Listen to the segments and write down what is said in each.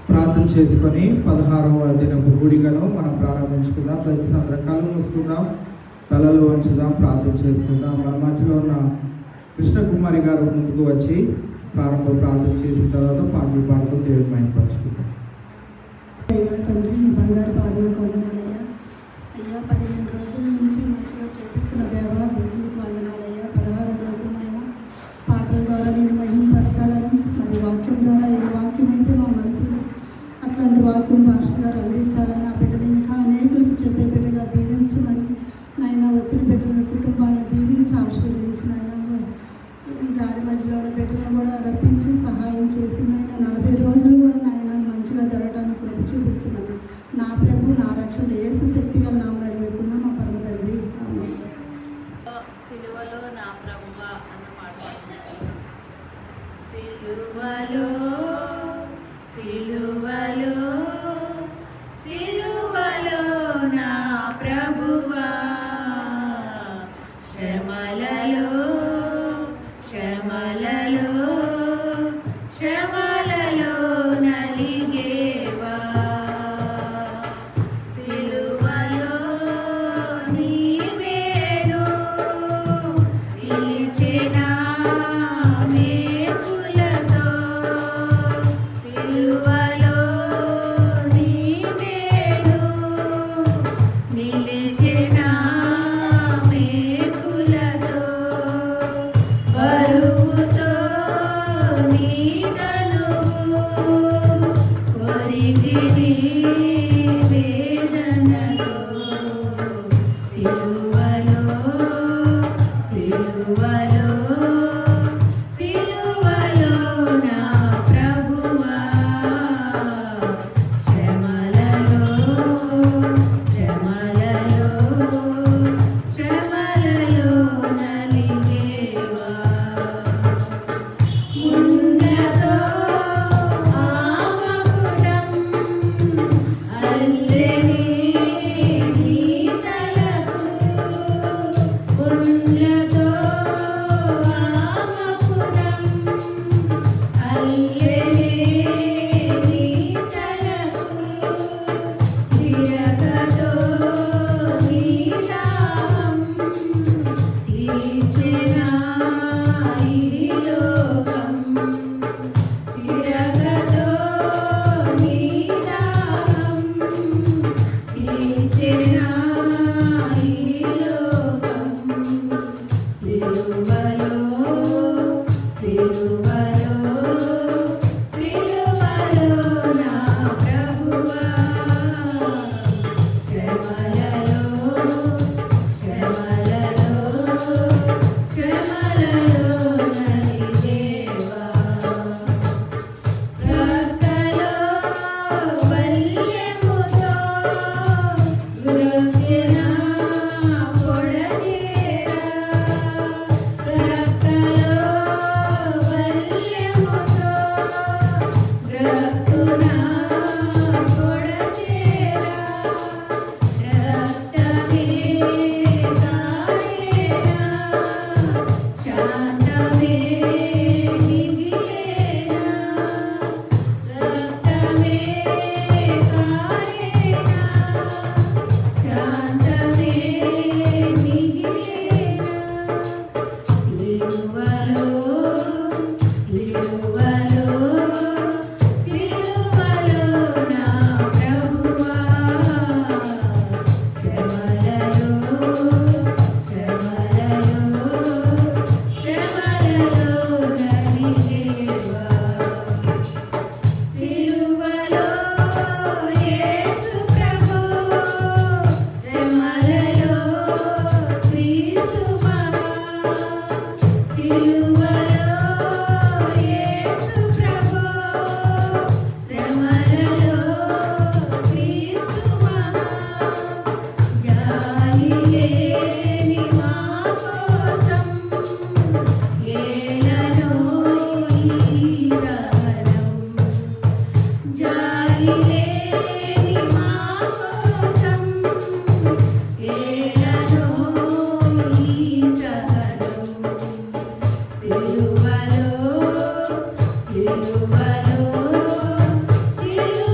ప్రార్థన చేసుకొని 16వ దినపు కూడికను మనం ప్రారంభించుకుందాం. దయచేసి అందరం కళ్ళు మూసుకుందాం, తలలు వంచుదాం, ప్రార్థన చేసుకుందాం. మన మధ్యలో ఉన్న కృష్ణకుమారి గారు ముందుకు వచ్చి ప్రార్థన చేసిన తర్వాత పాటలు పాడుతూ దేవుని మైంపరుచుకుందాం. తండ్రి, నీ బంగారు పాటలు కొందనాలయ్యా. అయ్యా 15 రోజుల నుంచి మంచిగా చేపిస్తున్న దేవా, దేవునికి వందనాలయ్యా. 16 రోజులైనా పాటల ద్వారా నేను మహిమపరచాలని, మరి వాక్యం ద్వారా ఏ వాక్యం అయితే మా మనసులో అట్లాంటి వాక్యం భాష గారు అందించాలని, ఆ బిడ్డలు ఇంకా అనేకులకు చెప్పే బిడ్డగా దీవించమని నాయన, వచ్చిన బిడ్డల కుటుంబాలను దీవించి ఆశీర్వదించిన ఆయన, దారి మధ్యలో ఉన్న బిడ్డలను కూడా రప్పించి సహాయం చేసి నాయన 40 రోజులు కూడా నాయన మంచిగా జరగడానికి కృప చూపించమని నా ప్రభు, నా రక్షణ యేసు శక్తి గల నామమున వేడుకున్న మా పరమ తండ్రి, ఆమేన్. సిలువలో నా ప్రభువా అన్న పాట. సిలువలో సిలువలో సిలువలో నా ప్రభువా, శ్రమలలో శ్రమలలో శ్రమలలో నలిగేవా, సిలువలో నీవేను నిలిచెనా మేకులతో, సిలువలో నీవేను నిలిచెనా మేకులతో, బరువుతో నీ తనువు ఒరిగి నీ వేదనతో, సిలువలో సిలువలో సిలువలో నా ప్రభువా, శ్రమలలో శ్రమలలో శ్రమలలో నలిగేవా, ముందతో ఆమకుడం అల్లెని నీ తలకు, ముందతో ఆమకుడం అల్లెని నీ తలకు, తిరగతో నీ దాహం తీర్చెనా ఈ లోకం, తిరగతో నీ దాహం తీర్చెనా ఈ లోకం, సిలువలో సిలువలో సిలువలో నా ప్రభువా, శ్రమలలో శ్రమలలో శ్రమలలో నలిగేవా, ప్రక్కలో వల్యముతో వృద్ధిన పొడచేరా, ప్రక్కలో వల్యముతో వృద్ధిన పొడచేరా, రక్తమే కారేనా, శాంతమే మిగిలేనా, రక్తమే కారేనా, శాంతమే మిగిలేనా, సిలువలో సిలువలో సిలువలో నా ప్రభువా, శ్రమలలో శ్రమలలో శ్రమలలో నలిగేవా, సిలువలో యేసు ప్రభు, శ్రమలలో క్రీస్తు మహా, సిలువలో యేసు ప్రభు, శ్రమలలో క్రీస్తు మహా, జాలి లేని మా కోసం ఏలను ఈ సహనం, జాలి లేని మా కోసం ఏలను ఈ సహనం, సిలువలో సిలువలో సిలువలో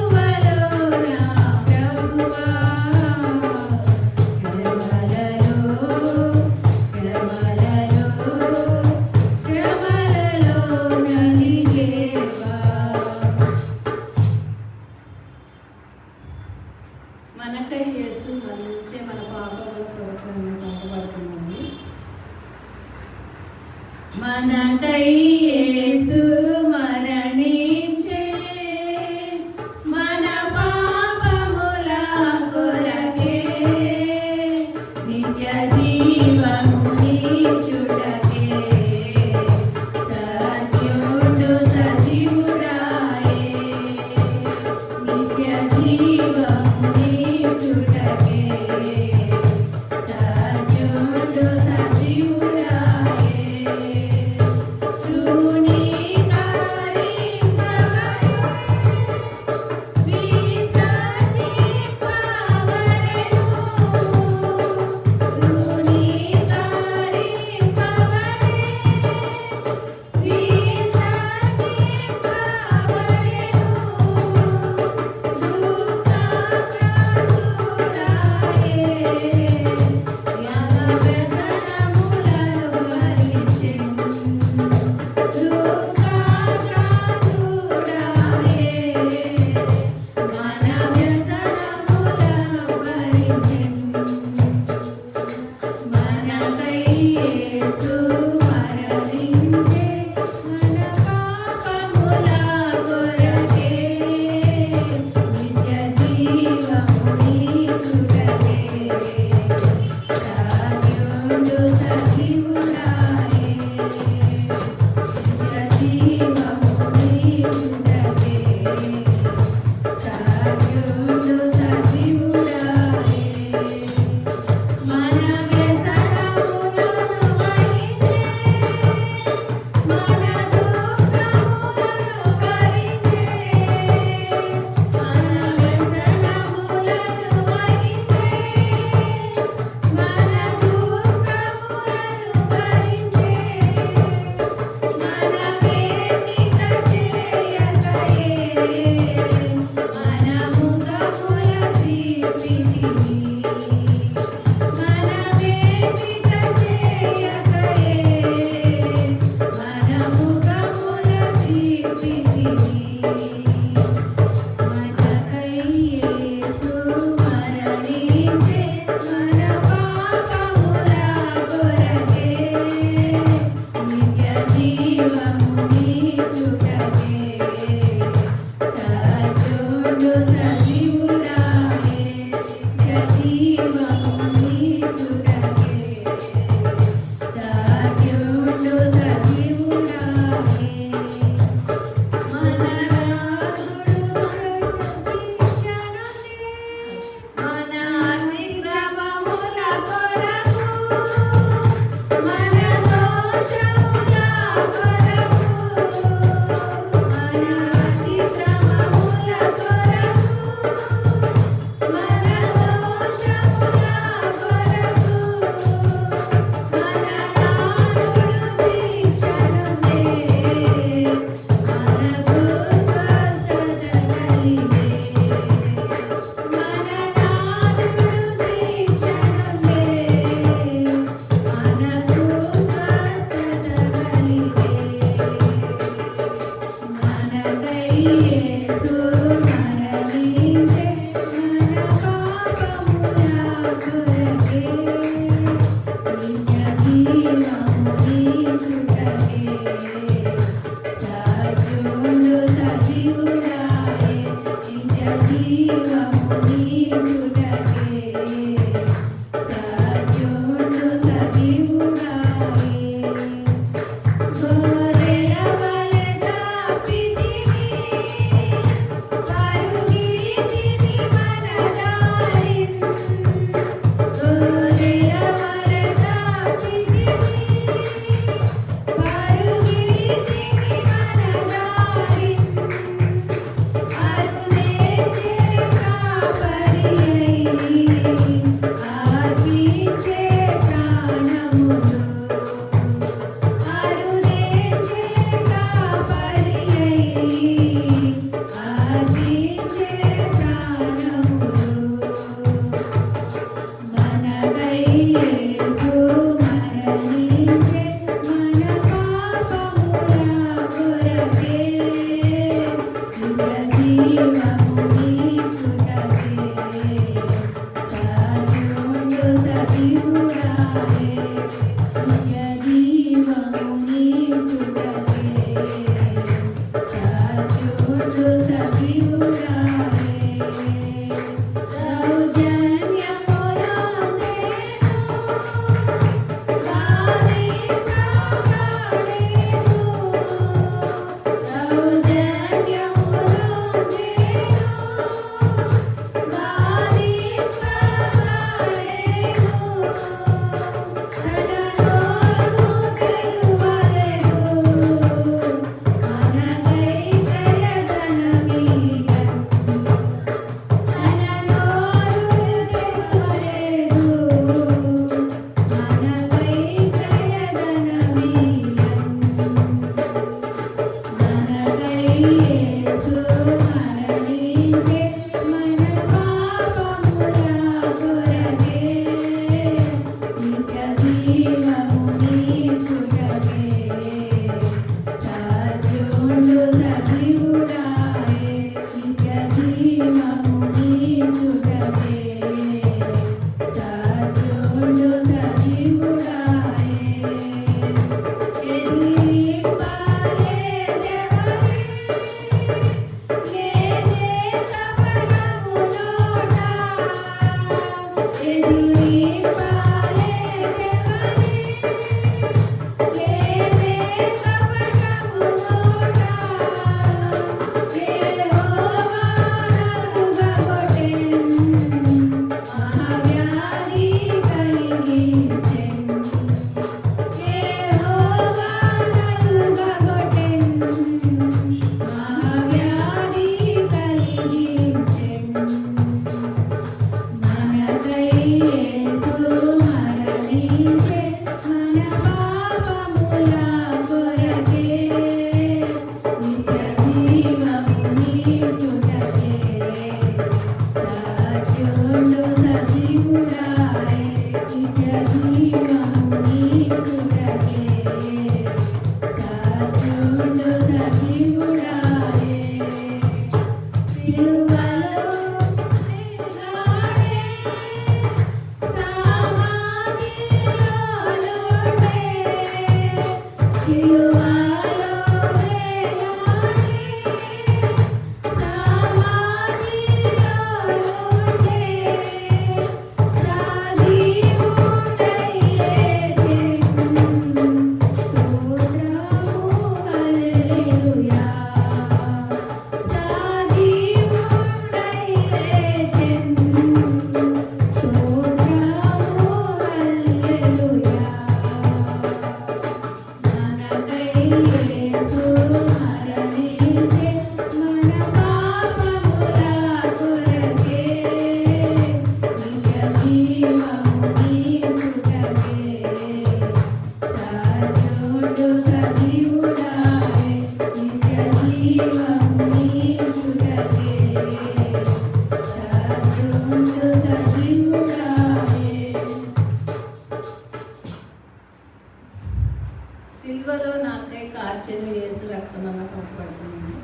సిల్వలో నాకై కార్చెను యేసు రక్తం అన్న పాట పాడుతున్నాను.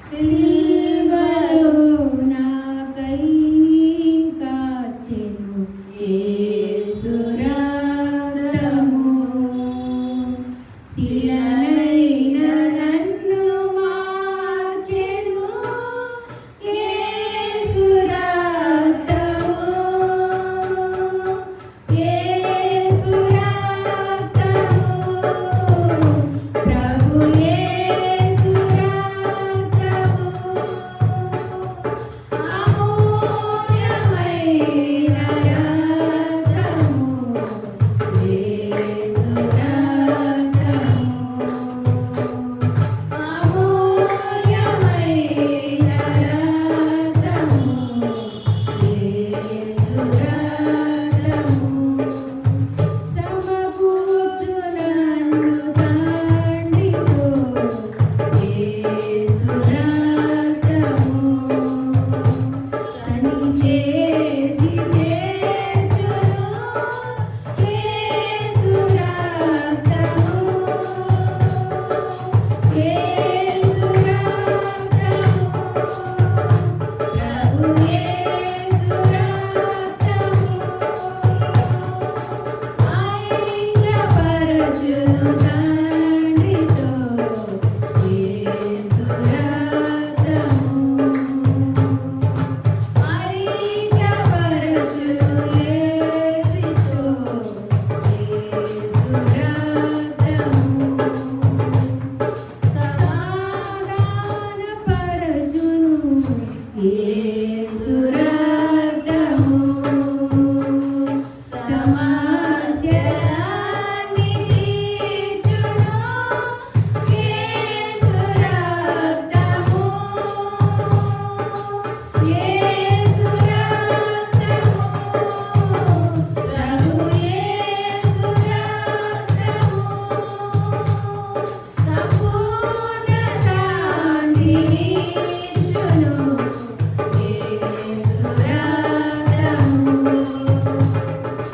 సిల్వలో నాకై కాచెను యేసు రక్తము, శిలనైన నన్ను మార్చెను యేసు రక్తము, యేసు రక్తము, ప్రభు యేసు రక్తము, అమూల్యమైన రక్తము, యేసు రక్తము, అమూల్యమైన రక్తము, యేసు రక్తము, సమకూర్చునన్ను తండ్రితో యేసు రక్తము, సని చేసి చేర్చును యేసు రక్తము, యేసు రక్తము, ప్రభు యేసు రక్తము, ఐక్యపరచును తండ్రితో యేసు రక్తము, ఐక్యపరచును యేసుతో యేసు రక్తము, సమాధానపరచును యేసు రక్తము, సమస్యలన్నీ తీర్చును యేసు రక్తము, యేసు రక్తము, ప్రభు యేసు రక్తము, సంపూర్ణ శాంతిని ఇచ్చును యేసు రక్తము,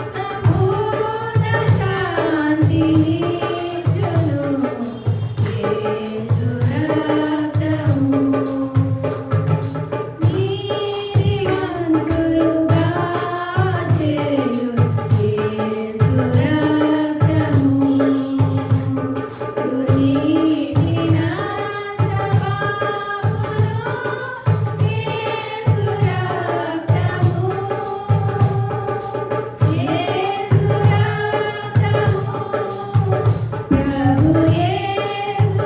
సంపూర్ణ శాంతిని ఇచ్చును యేసు రక్తము, నీతిమంతులుగా చేయు యేసు రక్తము, దుర్నీతినంత పాపును యేసు రక్తము, యేసు రక్తము, ప్రభు యేసు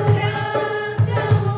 రక్తము,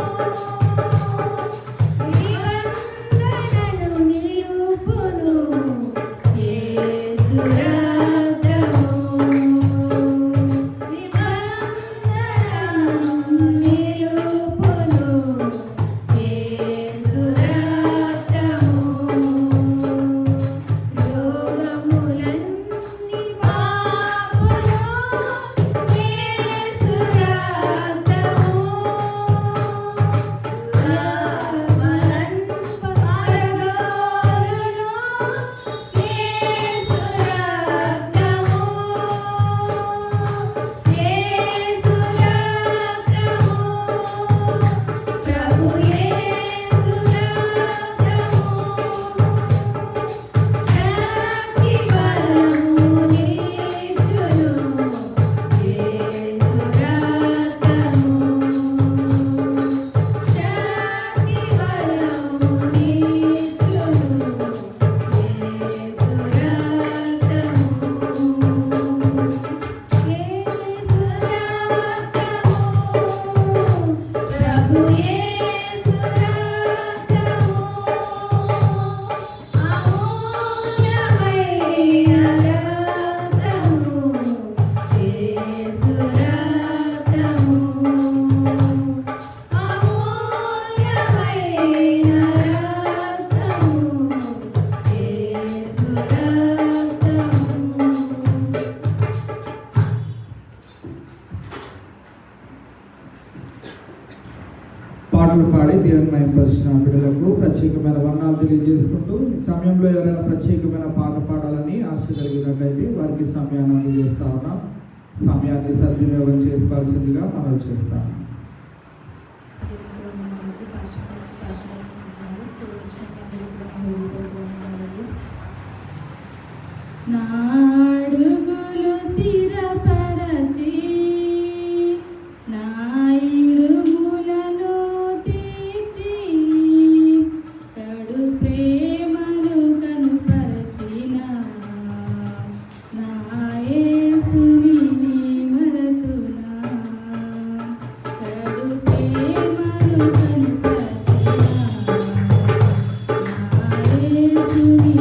దేవుని మహిమపరిచిన బిడ్డలకు ప్రత్యేకమైన వర్ణాలు తెలియజేసుకుంటూ ఈ సమయంలో ఎవరైనా ప్రత్యేకమైన పాట పాడాలని ఆశ కలిగినట్లయితే వారికి సమయాన్ని అందజేస్తా ఉన్నాం. సమయాన్ని సద్వినియోగం చేసుకోవాల్సిందిగా మనం చేస్తాం. నాడుగులు స్థిరపరచి నా ఇడుములను తీర్చి తడు ప్రేమను కనుపరచిన నా యేసుని మరతునా తడు ప్రేమను కనుపరచిన నా యేసుని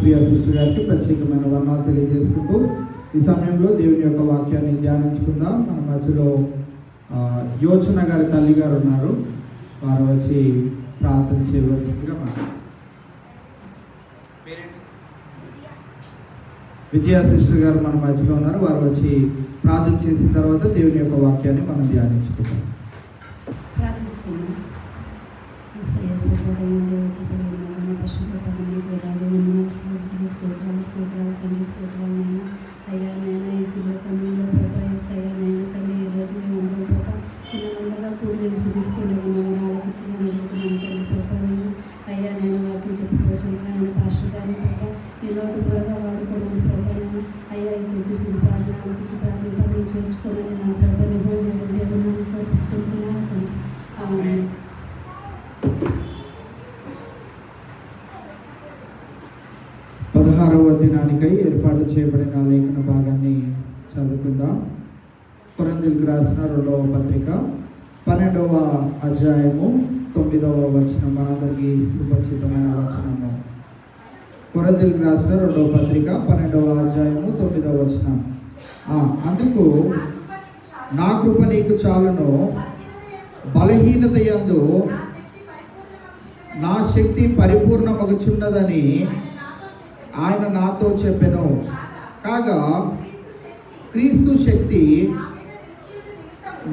ప్రియ సిస్టర్ గారికి ప్రత్యేకమైన వర్ణాలు తెలియజేసుకుంటూ ఈ సమయంలో దేవుని యొక్క వాక్యాన్ని ధ్యానించుకుందాం. మన మధ్యలో యోచన గారి తల్లి గారు ఉన్నారు. వారు వచ్చి ప్రార్థన చేయవలసిందిగా విజయ సిస్టర్ గారు మన మధ్యలో ఉన్నారు. వారు వచ్చి ప్రార్థన చేసిన తర్వాత దేవుని యొక్క వాక్యాన్ని మనం ధ్యానించుకుందాం. ప్రార్థించుకున్నాం. అయ్యా నేను ఈ శివ సమయంలో ప్రభావిస్తాయా నేను తల్లి ఈ రోజు మేము అందరూ ప్రభా చిన్న మందగా కూలీలు చూపిస్తూనే ఉన్నాము. ఆలోచించిన జరుగుతున్నాను తల్లి ప్రభావం. అయ్యా నేను వాక్యం చెప్పుకోవచ్చు పాస్టర్ గారి ప్రభా ఈ లోటు త్వరగా వాడుకోవడం ప్రభావం. అయ్యా ఈ కొద్ది శుభ ప్రార్థన ఆలోచించి ప్రార్థన చేర్చుకోవాలని నా ప్రభావ దేవుని స్థాపించుకుంటున్నాను. 16వ దినానికై ఏర్పాటు చేయబడిన లేఖన భాగాన్ని చదువుకుందాం. కొరింథీయులకు రాసిన 2వ పత్రిక 12వ అధ్యాయము 9వ వచనం మనందరికీ సుపరిచితమైన వచనము. కొరింథీయులకు రాసిన 2వ పత్రిక 12వ అధ్యాయము 9వ వచనం. అందుకు నా కృప నీకు చాలును, బలహీనత యందు నా శక్తి పరిపూర్ణమగుచున్నదని ఆయన నాతో చెప్పెను. కాగా క్రీస్తు శక్తి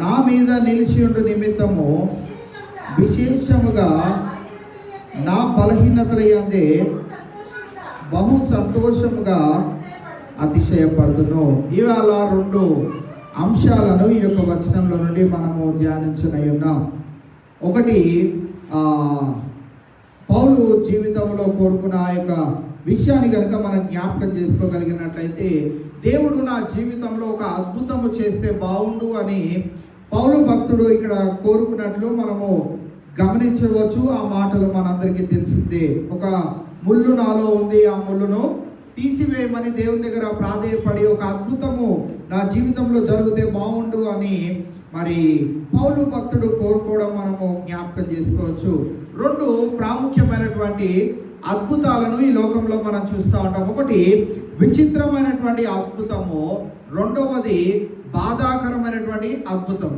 నా మీద నిలిచియుండు నిమిత్తము విశేషముగా నా బలహీనతల యందే బహు సంతోషముగా అతిశయపడుతును. ఇవాళ 2 అంశాలను ఈ యొక్క వచనంలో నుండి మనము ధ్యానించునై ఉన్నాం. ఒకటి, పౌలు జీవితంలో కోరుకున్న ఆ యొక్క విషయాన్ని కనుక మనం జ్ఞాపకం చేసుకోగలిగినట్లయితే దేవుడు నా జీవితంలో ఒక అద్భుతము చేస్తే బాగుండు అని పౌలు భక్తుడు ఇక్కడ కోరుకున్నట్లు మనము గమనించవచ్చు. ఆ మాటలు మనందరికీ తెలిసిందే. ఒక ముళ్ళు నాలో ఉంది, ఆ ముళ్ళును తీసివేయమని దేవుని దగ్గర ప్రాధేయపడి ఒక అద్భుతము నా జీవితంలో జరిగితే బాగుండు అని మరి పౌలు భక్తుడు కోరుకోవడం మనము జ్ఞాపకం చేసుకోవచ్చు. 2 ప్రాముఖ్యమైనటువంటి అద్భుతాలను ఈ లోకంలో మనం చూస్తూ ఉంటాం. ఒకటి విచిత్రమైనటువంటి అద్భుతము, రెండవది బాధాకరమైనటువంటి అద్భుతం.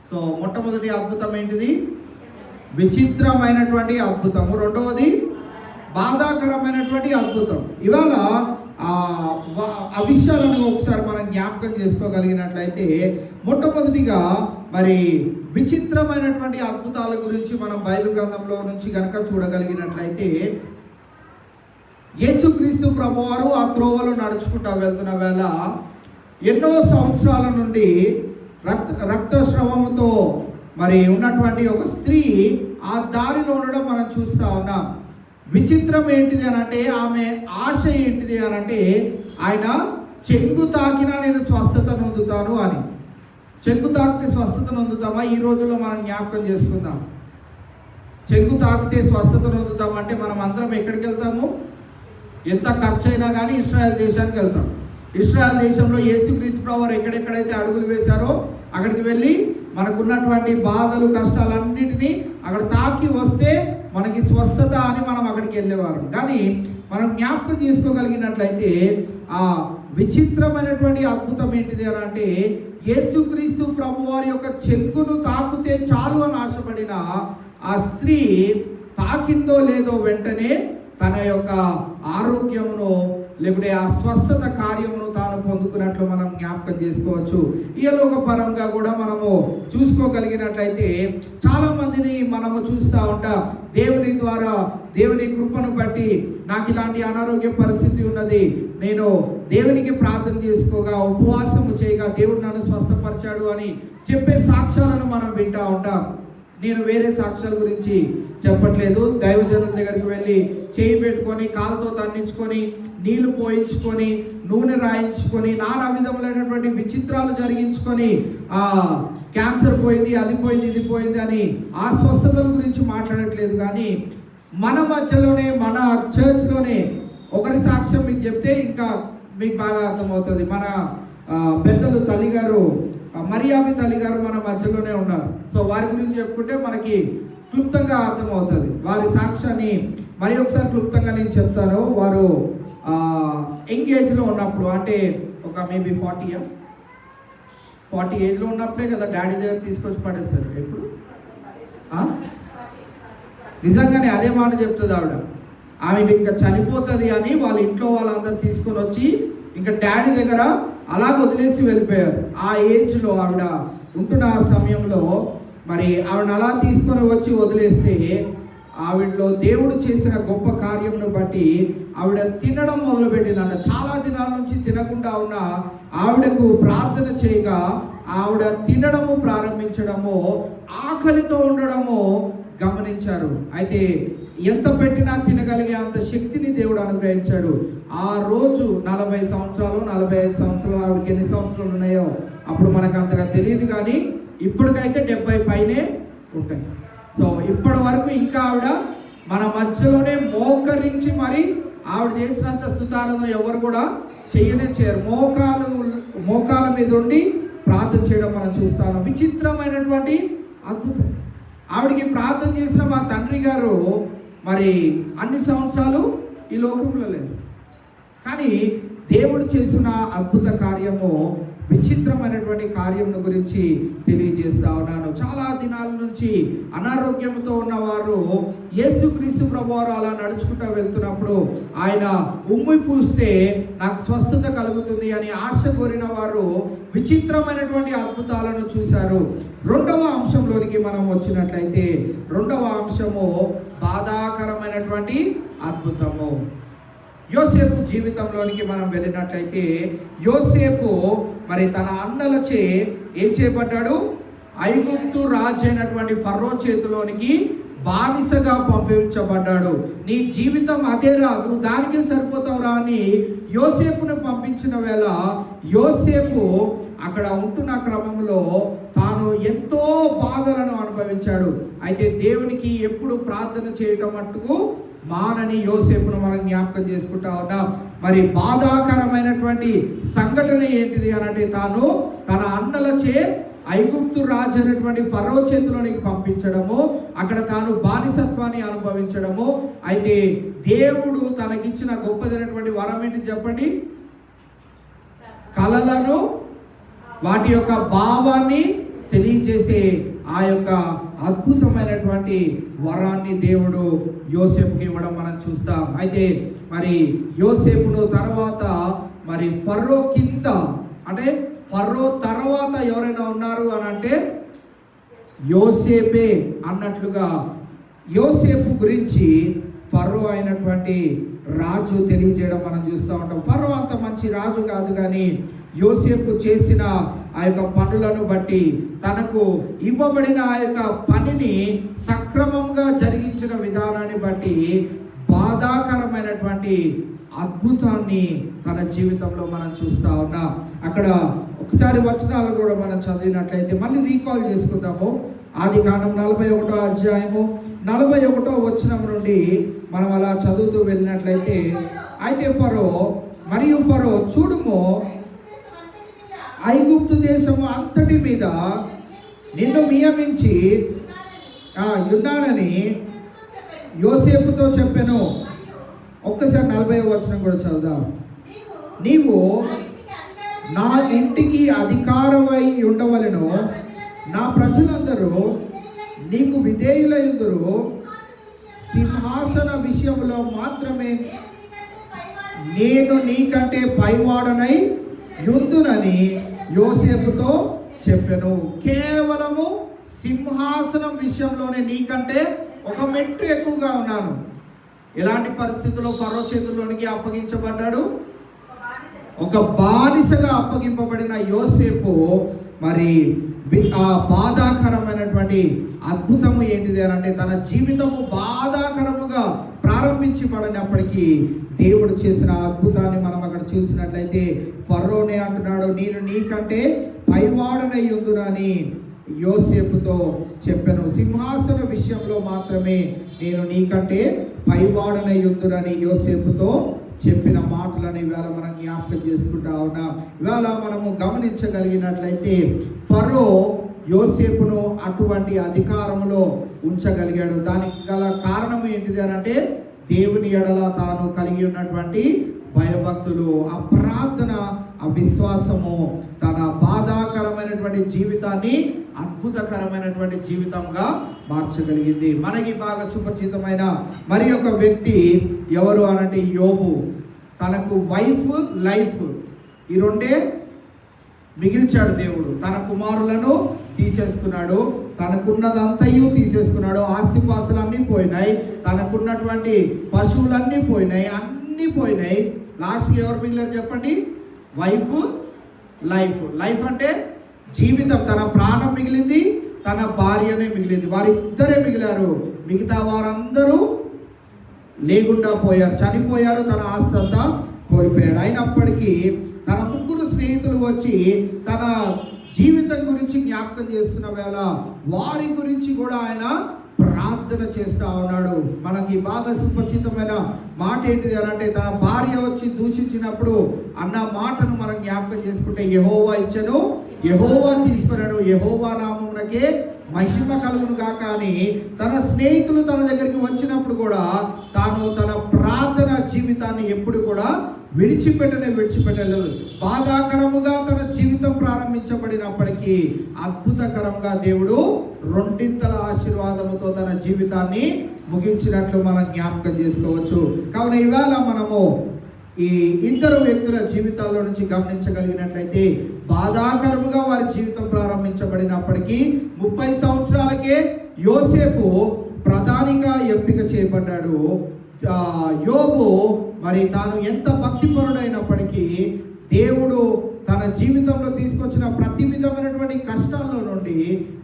సో మొట్టమొదటి అద్భుతం ఏంటిది? విచిత్రమైనటువంటి అద్భుతము. రెండవది బాధాకరమైనటువంటి అద్భుతం. ఇవాళ ఆ విషయాలను ఒకసారి మనం జ్ఞాపకం చేసుకోగలిగినట్లయితే మొట్టమొదటిగా మరి విచిత్రమైనటువంటి అద్భుతాల గురించి మనం బైబిల్ గ్రంథంలో నుంచి కనుక చూడగలిగినట్లయితే యేసుక్రీస్తు ప్రభువారు ఆ త్రోవలో నడుచుకుంటూ వెళ్తున్న వేళ ఎన్నో సంవత్సరాల నుండి రక్తస్రావంతో మరి ఉన్నటువంటి ఒక స్త్రీ ఆ దారిలో ఉండడం మనం చూస్తూ ఉన్నాం. విచిత్రం ఏంటిది అని అంటే, ఆమె ఆశ ఏంటిది అని అంటే, ఆయన చెంగు తాకినా నేను స్వస్థత నొందుతాను అని. చెంగు తాకితే స్వస్థత నొందుతామా? ఈ రోజుల్లో మనం జ్ఞాపకం చేసుకుందాం. చెంగు తాకితే స్వస్థత నొందుతామంటే మనం అందరం ఎక్కడికి వెళ్తాము? ఎంత ఖర్చు అయినా కానీ ఇశ్రాయేల్ దేశానికి వెళ్తాం. ఇశ్రాయేల్ దేశంలో యేసుక్రీస్తు ప్రభువారు ఎక్కడెక్కడైతే అడుగులు వేశారో అక్కడికి వెళ్ళి మనకున్నటువంటి బాధలు కష్టాలన్నిటినీ అక్కడ తాకి వస్తే మనకి స్వస్థత అని మనం అక్కడికి వెళ్ళేవారు. కానీ మనం జ్ఞాపకం చేసుకోగలిగినట్లయితే ఆ విచిత్రమైనటువంటి అద్భుతం ఏంటిది అని అంటే, యేసుక్రీస్తు ప్రభువారి యొక్క చెంగును తాకితే చాలు అని ఆశపడిన ఆ స్త్రీ తాకిందో లేదో వెంటనే తన యొక్క ఆరోగ్యమును లేకుంటే ఆ స్వస్థత కార్యమును తాను పొందుకున్నట్లు మనం జ్ఞాపకం చేసుకోవచ్చు. ఈలోక పరంగా కూడా మనము చూసుకోగలిగినట్లయితే చాలా మందిని మనము చూస్తూ ఉంటాం. దేవుని ద్వారా, దేవుని కృపను బట్టి నాకు ఇలాంటి అనారోగ్య పరిస్థితి ఉన్నది, నేను దేవునికి ప్రార్థన చేసుకోగా ఉపవాసము చేయగా దేవుడు నన్ను స్వస్థపరిచాడు అని చెప్పే సాక్ష్యాలను మనం వింటూ ఉంటాం. నేను వేరే సాక్ష్యాల గురించి చెప్పట్లేదు. దైవజనుల దగ్గరికి వెళ్ళి చేయి పెట్టుకొని కాలుతో తన్నించుకొని నీళ్లు పోయించుకొని నూనె రాయించుకొని నానా విధములైనటువంటి విచిత్రాలు జరిగించుకొని క్యాన్సర్ పోయింది, అది పోయింది, ఇది పోయింది అని ఆ స్వస్థతల గురించి మాట్లాడట్లేదు. కానీ మన మధ్యలోనే, మన చర్చ్లోనే ఒకరి సాక్ష్యం మీకు చెప్తే ఇంకా మీకు బాగా అర్థమవుతుంది. మన పెద్దలు తల్లిగారు, మరియామి తల్లిగారు మన మధ్యలోనే ఉన్నారు. సో వారి గురించి చెప్పుకుంటే మనకి క్లుప్తంగా అర్థమవుతుంది. వారి సాక్ష్యాన్ని మరి ఒకసారి క్లుప్తంగా నేను చెప్తాను. వారు యంగ్ ఏజ్లో ఉన్నప్పుడు, అంటే ఒక మేబీ 40 ఏజ్లో ఉన్నప్పుడే కదా డాడీ దగ్గర తీసుకొచ్చి పడేస్తారు. ఎప్పుడు నిజంగానే అదే మాట చెప్తుంది ఆమె ఇంకా చనిపోతుంది అని వాళ్ళ ఇంట్లో వాళ్ళందరూ తీసుకొని వచ్చి ఇంకా డాడీ దగ్గర అలా వదిలేసి వెళ్ళిపోయారు. ఆ ఏజ్లో ఆవిడ ఉంటున్న సమయంలో మరి ఆవిడని అలా తీసుకొని వచ్చి వదిలేస్తే ఆవిడలో దేవుడు చేసిన గొప్ప కార్యమును బట్టి ఆవిడ తినడం మొదలుపెట్టిందంట. చాలా దినాల నుంచి తినకుండా ఉన్న ఆవిడకు ప్రార్థన చేయగా ఆవిడ తినడము ప్రారంభించడము, ఆకలితో ఉండడము గమనించారు. అయితే ఎంత పెట్టినా తినగలిగే అంత శక్తిని దేవుడు అనుగ్రహించాడు. ఆ రోజు 40 సంవత్సరాలు 45 సంవత్సరాలు, ఆవిడకి ఎన్ని సంవత్సరాలు ఉన్నాయో అప్పుడు మనకు అంతగా తెలియదు, కానీ ఇప్పటికైతే 70 పైనే ఉంటాయి. సో ఇప్పటి వరకు ఇంకా ఆవిడ మన మధ్యలోనే మోకరించి మరి ఆవిడ చేసినంత స్తుతారాధన ఎవరు కూడా చేయరు. మోకాల మీద ఉండి ప్రార్థన చేయడం మనం చూస్తాను. విచిత్రమైనటువంటి అద్భుతం. ఆవిడికి ప్రార్థన చేసిన మా తండ్రి గారు మరి అన్ని సంవత్సరాలు ఈ లోకంలో లేదు, కానీ దేవుడు చేసిన అద్భుత కార్యము, విచిత్రమైనటువంటి కార్యం గురించి తెలియజేస్తా ఉన్నాను. చాలా దినాల నుంచి అనారోగ్యంతో ఉన్నవారు యేసుక్రీస్తు ప్రభువారు అలా నడుచుకుంటూ వెళ్తున్నప్పుడు ఆయన ఉమ్మి పూస్తే నాకు స్వస్థత కలుగుతుంది అని ఆశ కోరిన వారు విచిత్రమైనటువంటి అద్భుతాలను చూశారు. రెండవ అంశంలోనికి మనం వచ్చినట్లయితే, రెండవ అంశము బాధాకరమైనటువంటి అద్భుతము. యోసేపు జీవితంలోనికి మనం వెళ్ళినట్లయితే, యోసేపు మరి తన అన్నలచే ఏం చేయబడ్డాడు? ఐగుప్తు రాజు అయినటువంటి ఫరో చేతిలోనికి బానిసగా పంపించబడ్డాడు. నీ జీవితం అదే రాదు, దానికే సరిపోతావురా అని యోసేపును పంపించిన వేళ యోసేపు అక్కడ ఉంటున్న క్రమంలో తాను ఎంతో బాధలను అనుభవించాడు. అయితే దేవునికి ఎప్పుడు ప్రార్థన చేయటం మట్టుకు మానని యోసేపును మనం జ్ఞాపకం చేసుకుంటా ఉన్నాం. మరి బాధాకరమైనటువంటి సంఘటన ఏంటిది అని అంటే, తాను తన అన్నలచే ఐగుప్తు రాజు అయినటువంటి ఫరో చేతిలోనికి పంపించడము, అక్కడ తాను బానిసత్వాన్ని అనుభవించడము. అయితే దేవుడు తనకిచ్చిన గొప్పదైనటువంటి వరం ఏంటి చెప్పండి? కలలను వాటి యొక్క భావాన్ని తెలియజేసే ఆ యొక్క అద్భుతమైనటువంటి వరాన్ని దేవుడు యోసేపుకి ఇవ్వడం మనం చూస్తాం. అయితే మరి యోసేపును తర్వాత మరి ఫరో కింద, అంటే ఫరో తర్వాత ఎవరైనా ఉన్నారు అని అంటే యోసేపే అన్నట్లుగా యోసేపు గురించి ఫరో అయినటువంటి రాజు తెలియజేయడం మనం చూస్తూ ఉంటాం. ఫరో అంత మంచి రాజు కాదు, కానీ యోసేపు చేసిన ఆ యొక్క పనులను బట్టి, తనకు ఇవ్వబడిన ఆ యొక్క పనిని సక్రమంగా జరిగించిన విధానాన్ని బట్టి బాధాకరమైనటువంటి అద్భుతాన్ని తన జీవితంలో మనం చూస్తూ ఉన్నాం. అక్కడ ఒకసారి వచనాలు కూడా మనం చదివినట్లయితే మళ్ళీ రీకాల్ చేసుకుందాము. ఆదికాండం 41వ అధ్యాయము 41వ వచనం నుండి మనం అలా చదువుతూ వెళ్ళినట్లయితే, అయితే ఫరో చూడుము, ఐగుప్తు దేశము అంతటి మీద నిన్ను నియమించి ఉన్నానని యోసేపుతో చెప్పాను. ఒక్కసారి 40వ వచనం కూడా చదువుదాం. నీవు నా ఇంటికి అధికారమై ఉండవలెను, నా ప్రజలందరూ నీకు విధేయులయుందురు, సింహాసన విషయంలో మాత్రమే నేను నీకంటే పైవాడనై యుందునని యోసేపుతో చెప్పాను. కేవలము సింహాసనం విషయంలోనే నీకంటే ఒక మెట్టు ఎక్కువగా ఉన్నాను. ఎలాంటి పరిస్థితుల్లో ఫరో చేతుల్లోనికి అప్పగించబడ్డాడు? ఒక బానిసగా అప్పగింపబడిన యోసేపు మరి ఆ బాధాకరమైనటువంటి అద్భుతము ఏంటిది అని అంటే, తన జీవితము బాధాకరముగా ప్రారంభించబడినప్పటికీ దేవుడు చేసిన అద్భుతాన్ని మనం అక్కడ చూసినట్లయితే, ఫరోనే అంటున్నాడు, నేను నీకంటే పైవాడనై ఉందునని యోసేపుతో చెప్పాను. సింహాసన విషయంలో మాత్రమే నేను నీకంటే పైవాడనై ఉందునని యోసేపుతో చెప్పిన మాటలని ఇవాళ మనం జ్ఞాపకం చేసుకుంటా ఉన్నాం. ఇవాళ మనము గమనించగలిగినట్లయితే, ఫరో యోసేపును అటువంటి అధికారంలో ఉంచగలిగాడు. దానికి గల కారణం ఏంటిది అని అంటే, దేవుని ఎడల తాను కలిగి ఉన్నటువంటి భయభక్తులు, ఆ ప్రార్థన, ఆ విశ్వాసము తన బాధాకరమైనటువంటి జీవితాన్ని అద్భుతకరమైనటువంటి జీవితంగా మార్చగలిగింది. మనకి బాగా సుపరిచితమైన మరి ఒక వ్యక్తి ఎవరు అనంటే యోబు. తనకు వైఫ్, లైఫ్ ఈ రెండే మిగిల్చాడు దేవుడు. తన కుమారులను తీసేసుకున్నాడు, తనకున్నదంతయు తీసేసుకున్నాడు. ఆస్తిపాస్తులన్నీ పోయినాయి, తనకున్నటువంటి పశువులన్నీ పోయినాయి, అన్నీ పోయినాయి. లాస్ట్కి ఎవరు మిగిలారు చెప్పండి? Wife, life. లైఫ్ అంటే జీవితం, తన ప్రాణం మిగిలింది, తన భార్యనే మిగిలింది. వారిద్దరే మిగిలారు. మిగతా వారందరూ లేకుండా పోయారు, చనిపోయారు, తన ఆస్తి అంతా కోల్పోయాడు. అయినప్పటికీ తన ముగ్గురు స్నేహితులు వచ్చి తన జీవితం గురించి జ్ఞాపకం చేస్తున్న వేళ వారి గురించి కూడా ఆయన ప్రార్థన చేస్తా ఉన్నాడు. మనకి బాగా సుపరిచితమైన మాట ఏంటిది అని అంటే, తన భార్య వచ్చి దూషించినప్పుడు అన్న మాటను మనం జ్ఞాపకం చేసుకుంటే, యెహోవా ఇచ్చెను, యెహోవా తీసుకున్నాడు, యెహోవా నామమునకే మహిమ కలుగును గాక అని తన స్నేహితులు తన దగ్గరికి వచ్చినప్పుడు కూడా తాను తన ప్రార్థన జీవితాన్ని ఎప్పుడు కూడా విడిచిపెట్టలేదు. బాధాకరముగా తన జీవితం ప్రారంభించబడినప్పటికీ అద్భుతకరంగా దేవుడు రెండింతల ఆశీర్వాదముతో తన జీవితాన్ని ముగించినట్లు మనం జ్ఞాపకం చేసుకోవచ్చు. కావున ఇవాళ మనము ఈ ఇద్దరు వ్యక్తుల జీవితాల్లో నుంచి గమనించగలిగినట్లయితే, బాధాకరముగా వారి జీవితం ప్రారంభించబడినప్పటికీ 30 సంవత్సరాలకే యోసేపు ప్రధానిగా ఎంపిక చేయబడ్డాడు. యోబు మరి తాను ఎంత భక్తిపరుడైనప్పటికీ దేవుడు తన జీవితంలో తీసుకొచ్చిన ప్రతి విధమైనటువంటి కష్టాల్లో నుండి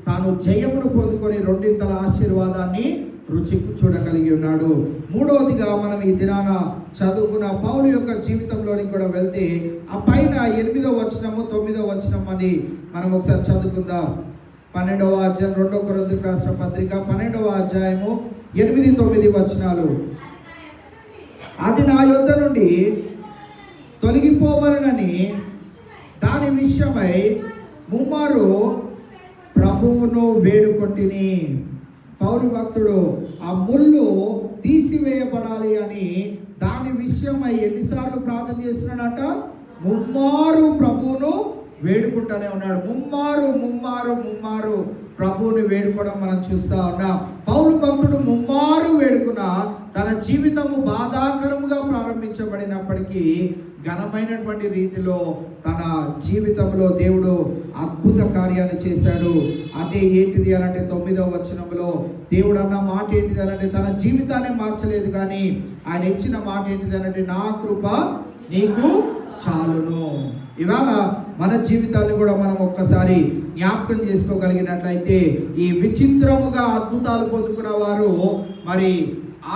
తాను జయమును పొందుకొని రెండింతల ఆశీర్వాదాన్ని రుచి చూడగలిగి ఉన్నాడు. మూడవదిగా మనం ఈ దినాన చదువుకున్న పౌలు యొక్క జీవితంలోనికి కూడా వెళ్తే, ఆ పైన 8వ వచనము 9వ వచనం అని మనం ఒకసారి చదువుకుందాం. 12వ అధ్యాయం 2 కొరింథీయులకు రాసిన పత్రిక 12వ అధ్యాయము 8-9 వచనాలు. అది నా యొద్ద నుండి తొలగిపోవాలని దాని విషయమై ముమ్మారు ప్రభువును వేడుకొంటిని. పౌలు భక్తుడు ఆ ముళ్ళు తీసివేయబడాలి అని దాని విషయమై ఎన్నిసార్లు ప్రార్థన చేస్తున్నాడంట? ముమ్మారు ప్రభువును వేడుకుంటానే ఉన్నాడు. ముమ్మారు ప్రభువుని వేడుకోవడం మనం చూస్తా ఉన్నాం. పౌలు భక్తుడు ముమ్మారు వేడుకున్న తన జీవితము బాధాకరముగా ప్రారంభించబడినప్పటికీ ఘనమైనటువంటి రీతిలో తన జీవితంలో దేవుడు అద్భుత కార్యాన్ని చేశాడు. అదే ఏంటిది అనంటే 9వ వచనంలో దేవుడు అన్న మాట ఏంటిది అనంటే, తన జీవితాన్ని మార్చలేదు కానీ ఆయన ఇచ్చిన మాట ఏంటిది అనంటే, నా కృప నీకు చాలును. ఇవాళ మన జీవితాన్ని కూడా మనం ఒక్కసారి జ్ఞాపకం చేసుకోగలిగినట్లయితే, ఈ విచిత్రముగా అద్భుతాలు పొందుకున్న వారు మరి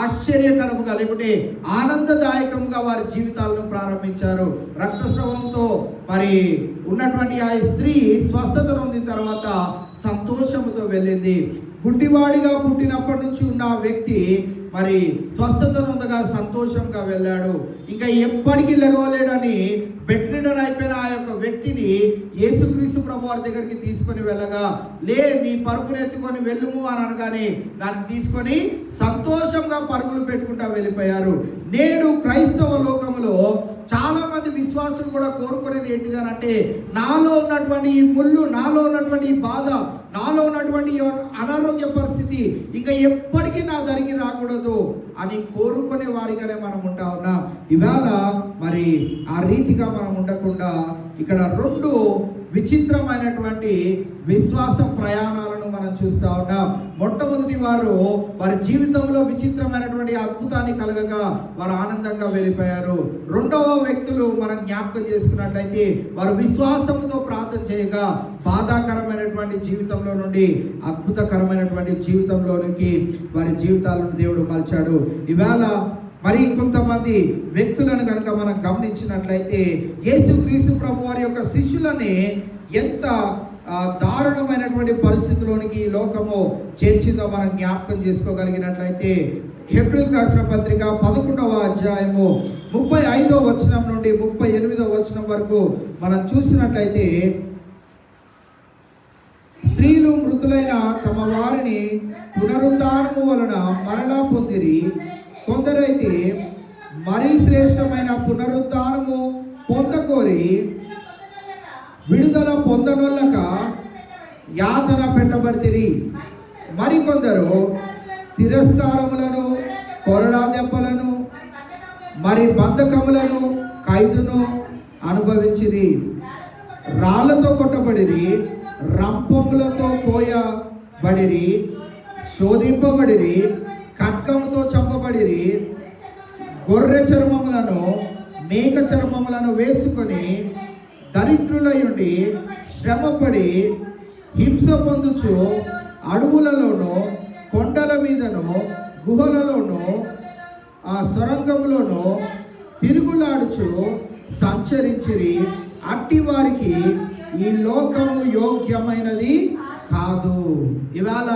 ఆశ్చర్యకరముగా లేకుంటే ఆనందదాయకంగా వారి జీవితాలను ప్రారంభించారు. రక్తస్రావంతో మరి ఉన్నటువంటి ఆ స్త్రీ స్వస్థత పొందిన తర్వాత సంతోషముతో వెళ్ళింది. గుడ్డివాడిగా పుట్టినప్పటి నుంచి ఉన్న ఆ వ్యక్తి మరి స్వస్థత నొందగా సంతోషంగా వెళ్ళాడు. ఇంకా ఎప్పటికీ లెగవలేడని బెడ్ రిడన్ అయిపోయిన ఆ యొక్క వ్యక్తిని యేసుక్రీస్తు ప్రభు వారి దగ్గరికి తీసుకొని వెళ్ళగా, లే నీ పరుగును ఎత్తుకొని వెళ్ళుము అని అనగానే దాన్ని తీసుకొని సంతోషంగా పరుగులు పెట్టుకుంటా వెళ్ళిపోయారు. నేడు క్రైస్తవ లోకంలో చాలా మంది విశ్వాసులు కూడా కోరుకునేది ఏంటిది అని అంటే, నాలో ఉన్నటువంటి ఈ ముళ్ళు, నాలో ఉన్నటువంటి ఈ బాధ, నాలో ఉన్నటువంటి అనారోగ్య పరిస్థితి ఇంకా ఎప్పటికీ నా దరికి రాకూడదు అని కోరుకునే వారిగానే మనం ఉంటా ఉన్నాం. ఇవాళ మరి ఆ రీతిగా మనం ఉండకుండా ఇక్కడ 2 విచిత్రమైనటువంటి విశ్వాస ప్రయాణాలను మనం చూస్తా ఉన్నాం. మొట్టమొదటి వారి జీవితంలో విచిత్రమైనటువంటి అద్భుతాన్ని కలగక వారు ఆనందంగా వెళ్ళిపోయారు. 2వ వ్యక్తులు మనం జ్ఞాపకం చేసుకున్నట్లయితే, వారు విశ్వాసంతో ప్రార్థన చేయగా బాధాకరమైనటువంటి జీవితంలో నుండి అద్భుతకరమైనటువంటి జీవితంలోనికి వారి జీవితాలను దేవుడు మలిచాడు. ఇవాళ మరి కొంతమంది వ్యక్తులను కనుక మనం గమనించినట్లయితే, యేసుక్రీస్తు ప్రభు వారి యొక్క శిష్యులని ఎంత దారుణమైనటువంటి పరిస్థితిలోనికి ఈ లోకము చేర్చిందో మనం జ్ఞాపకం చేసుకోగలిగినట్లయితే, హెబ్రీయులకు రాసిన పత్రిక 11వ అధ్యాయము 35వ వచనం నుండి 38వ వచనం వరకు మనం చూసినట్లయితే, స్త్రీలు మృతులైన తమ వారిని పునరుద్ధానము వలన మరలా పొందిరి, కొందరైతే మరీ శ్రేష్టమైన పునరుద్ధానము పొందకోరి విడుదల పొందనొల్లక యాతన పెట్టబడితిరి. మరికొందరు తిరస్కారములను, కొరడా దెబ్బలను, మరి బంధకములను, ఖైదును అనుభవించిరి. రాళ్లతో కొట్టబడిరి, రంపములతో కోయబడిరి, శోధింపబడిరి, ఖడ్గముతో చంపబడిరి. గొర్రె చర్మములను, మేక చర్మములను వేసుకొని దరిద్రులయుండి శ్రమపడి హింస పొందుచు అడవులలోనూ, కొండల మీదను, గుహలలోనూ, ఆ సొరంగంలోనూ తిరుగులాడుచు సంచరించిరి. అట్టి వారికి ఈ లోకము యోగ్యమైనది కాదు. ఇవాళ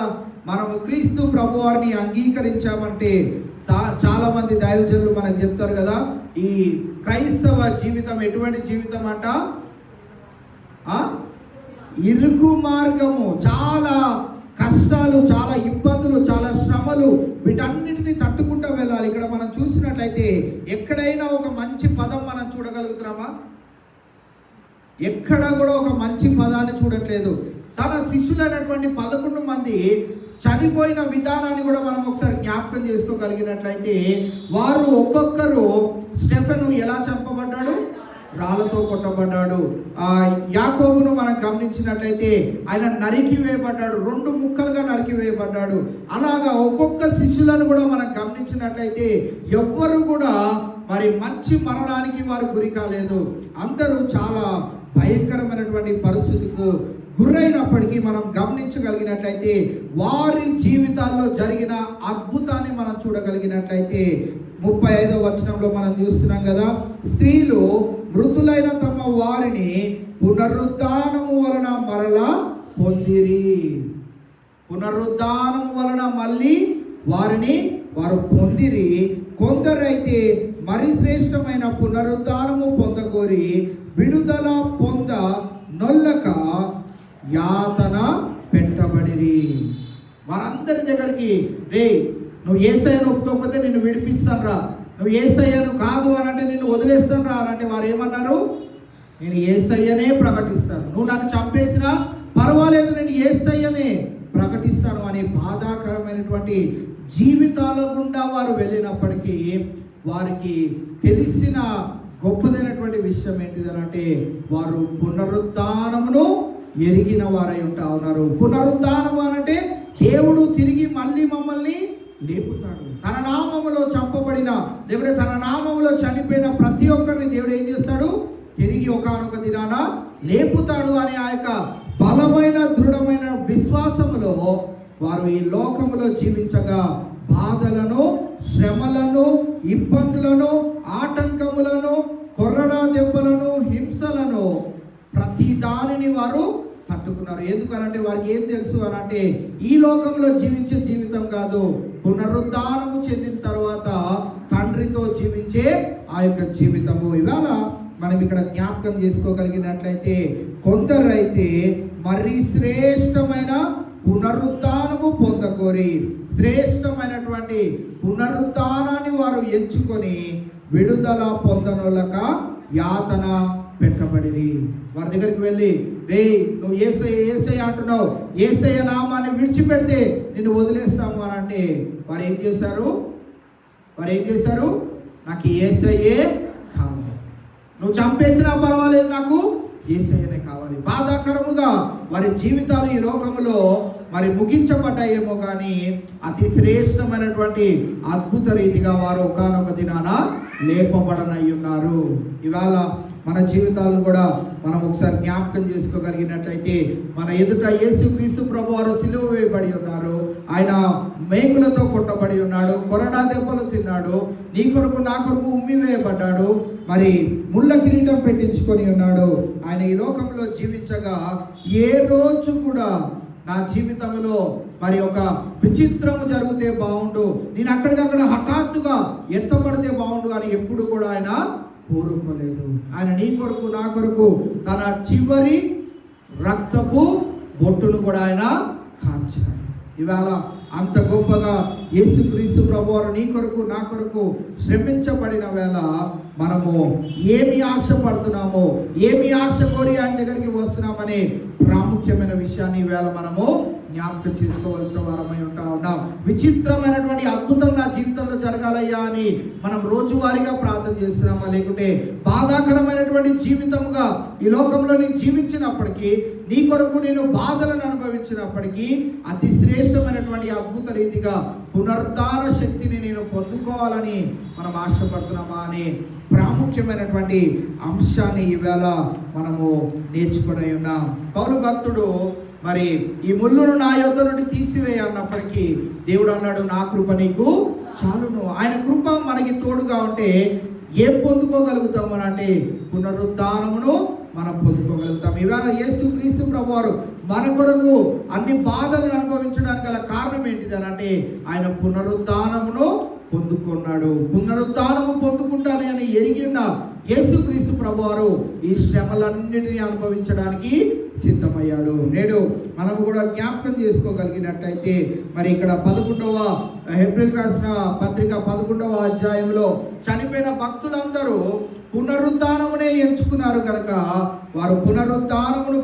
మనము క్రీస్తు ప్రభు వారిని అంగీకరించామంటే చాలా మంది దైవజనులు మనకు చెప్తారు కదా, ఈ క్రైస్తవ జీవితం ఎటువంటి జీవితం అంట? ఇరుకు మార్గము, చాలా కష్టాలు, చాలా ఇబ్బందులు, చాలా శ్రమలు, వీటన్నిటిని తట్టుకుంటూ వెళ్ళాలి. ఇక్కడ మనం చూసినట్లయితే ఎక్కడైనా ఒక మంచి పదం మనం చూడగలుగుతున్నామా? ఎక్కడ కూడా ఒక మంచి పదాన్ని చూడట్లేదు. తన శిష్యులైనటువంటి 11 మంది చనిపోయిన విధానాన్ని కూడా మనం ఒకసారి జ్ఞాపకం చేసుకోగలిగినట్లయితే, వారు ఒక్కొక్కరు, స్టెఫెను ఎలా చంపబడ్డాడు? రాళ్ళతో కొట్టబడ్డాడు. యాకోబును మనం గమనించినట్లయితే ఆయన నరికి వేయబడ్డాడు, 2 ముక్కలుగా నరికి వేయబడ్డాడు. అలాగా ఒక్కొక్క శిష్యులను కూడా మనం గమనించినట్లయితే ఎవ్వరు కూడా మరి మంచి మరణానికి వారు గురి కాలేదు. అందరూ చాలా భయంకరమైనటువంటి పరిస్థితికి గురైనప్పటికీ మనం గమనించగలిగినట్లయితే వారి జీవితాల్లో జరిగిన అద్భుతాన్ని మనం చూడగలిగినట్లయితే 35వ వచనంలో మనం చూస్తున్నాం కదా, స్త్రీలు మృతులైన తమ వారిని పునరుద్ధానము వలన మరలా పొందిరి. పునరుద్ధానము వలన మళ్ళీ వారిని వారు పొందిరి. కొందరైతే మరి శ్రేష్టమైన పునరుద్ధానము పొందగోరి విడుదల పొంద నొల్లక యాతన పెట్టబడిరి. వారందరి దగ్గరికి, రే నువ్వు యేసయ్యను ఒప్పుకోకపోతే నిన్ను విడిపిస్తాను రా, నువ్వు యేసయ్యను కాదు అని అంటే నిన్ను వదిలేస్తాను రా అంటే వారు ఏమన్నారు? నేను యేసయ్యనే ప్రకటిస్తాను, నువ్వు నన్ను చంపేసినా పర్వాలేదు, నేను యేసయ్యనే ప్రకటిస్తాను అనే బాధాకరమైనటువంటి జీవితాల గుండా వారు వెళ్ళినప్పటికీ వారికి తెలిసిన గొప్పదైనటువంటి విషయం ఏంటిదనంటే వారు పునరుద్ధానమును ఎరిగిన వారై ఉంటా ఉన్నారు. పునరుద్ధానము అనంటే దేవుడు తిరిగి మళ్ళీ మమ్మల్ని లేపుతాడు. తన నామములో చంపబడిన, లేకపోతే తన నామములో చనిపోయిన ప్రతి ఒక్కరిని దేవుడు ఏం చేస్తాడు? తిరిగి ఒకానొక దినాన లేపుతాడు అనే ఆ యొక్క బలమైన దృఢమైన విశ్వాసములో వారు ఈ లోకములో జీవించగా బాధలను, శ్రమలను, ఇబ్బందులను, ఆటంకములను, కొర్రడా దెబ్బలను, హింసలను, ప్రతి దానిని వారు తట్టుకున్నారు. ఎందుకనంటే వారికి ఏం తెలుసు అనంటే ఈ లోకంలో జీవించే జీవితం కాదు, పునరుద్ధానము చెందిన తర్వాత తండ్రితో జీవించే ఆ యొక్క జీవితము. ఇవాళ మనం ఇక్కడ జ్ఞాపకం చేసుకోగలిగినట్లయితే కొందరైతే మరి శ్రేష్టమైన పునరుద్ధానము పొందకోరి శ్రేష్టమైనటువంటి పునరుద్ధానాన్ని వారు ఎంచుకొని విడుదల పొందనోళ్ళక యాతన పెట్టబడిరి. వారి దగ్గరికి వెళ్ళి, రే నువ్వు యేసయ్య అంటున్నావు, యేసయ్య నామాన్ని విడిచిపెడితే నిన్ను వదిలేస్తాము అని అంటే వారు ఏం చేశారు? నాకు యేసయ్యే కావాలి, నువ్వు చంపేసినా పర్వాలేదు, నాకు యేసయ్యనే కావాలి. బాధాకరముగా వారి జీవితాలు ఈ లోకంలో మరి ముగించబడ్డాయేమో కానీ అతి శ్రేష్టమైనటువంటి అద్భుత రీతిగా వారు ఒకానొక దినాన లేపబడనై ఉన్నారు. ఇవాళ మన జీవితాలను కూడా మనం ఒకసారి జ్ఞాపకం చేసుకోగలిగినట్లయితే మన ఎదుట యేసుక్రీస్తు ప్రభు వారు సిలువ వేయబడి ఉన్నారు. ఆయన మేకులతో కొట్టబడి ఉన్నాడు, కొరడా దెబ్బలు తిన్నాడు, నీ కొరకు నా కొరకు ఉమ్మి వేయబడ్డాడు, మరి ముళ్ళ కిరీటం పెట్టించుకొని ఉన్నాడు. ఆయన ఈ లోకంలో జీవించగా ఏ రోజు కూడా నా జీవితంలో మరి ఒక విచిత్రము జరిగితే బాగుండు, నేను అక్కడికక్కడ హఠాత్తుగా ఎత్తబడితే బాగుండు అని ఎప్పుడు కూడా ఆయన కోరుకోలేదు. ఆయన నీ కొరకు నా కొరకు తన చివరి రక్తపు బొట్టును కూడా ఆయన కార్చాడు. ఇవాళ అంత గొప్పగా యేసుక్రీస్తు ప్రభువారు నీ కొరకు నా కొరకు శ్రమించబడిన వేళ మనము ఏమి ఆశపడుతున్నామో, ఏమి ఆశ కోరి ఆయన దగ్గరికి వస్తున్నామనే ప్రాముఖ్యమైన విషయాన్ని ఈవేళ మనము జ్ఞాపకం చేసుకోవాల్సిన వారమై ఉంటా ఉన్నాం. విచిత్రమైనటువంటి అద్భుతం నా జీవితంలో జరగాలయ్యా అని మనం రోజువారీగా ప్రార్థన చేస్తున్నామా, లేకుంటే బాధాకరమైనటువంటి జీవితంగా ఈ లోకంలో నేను జీవించినప్పటికీ, నీ కొరకు నేను బాధలను అనుభవించినప్పటికీ అతి శ్రేష్టమైనటువంటి అద్భుత రీతిగా పునరుద్ధాన శక్తిని నేను పొందుకోవాలని మనం ఆశపడుతున్నామా అనే ప్రాముఖ్యమైనటువంటి అంశాన్ని ఈవేళ మనము నేర్చుకుని ఉన్నాం. పౌలు భక్తుడు మరి ఈ ముళ్ళును నా యొద్ద నుండి తీసివేయ అన్నప్పటికీ దేవుడు అన్నాడు, నా కృప నీకు చాలును. ఆయన కృప మనకి తోడుగా ఉంటే ఏం పొందుకోగలుగుతాం అని అంటే పునరుద్ధానమును మనం పొందుకోగలుగుతాం. ఇవాళ యేసుక్రీస్తు ప్రభువారు మన కొరకు అన్ని బాధలను అనుభవించడానికి గల కారణం ఏంటిది అని అంటే ఆయన పునరుద్ధానమును పొందుకున్నాడు. పునరుద్ధానము పొందుకుంటానే అని ఎరిగిన యేసుక్రీస్తు ప్రభువారు ఈ శ్రమలన్నిటినీ అనుభవించడానికి సిద్ధమయ్యాడు. నేడు మనము కూడా జ్ఞాపకం చేసుకోగలిగినట్టయితే మరి ఇక్కడ 11వ ఏప్రిల్ రాసిన పత్రిక 11వ అధ్యాయంలో చనిపోయిన భక్తులందరూ పునరుద్ధానమునే ఎంచుకున్నారు కనుక వారు పునరుద్ధానమును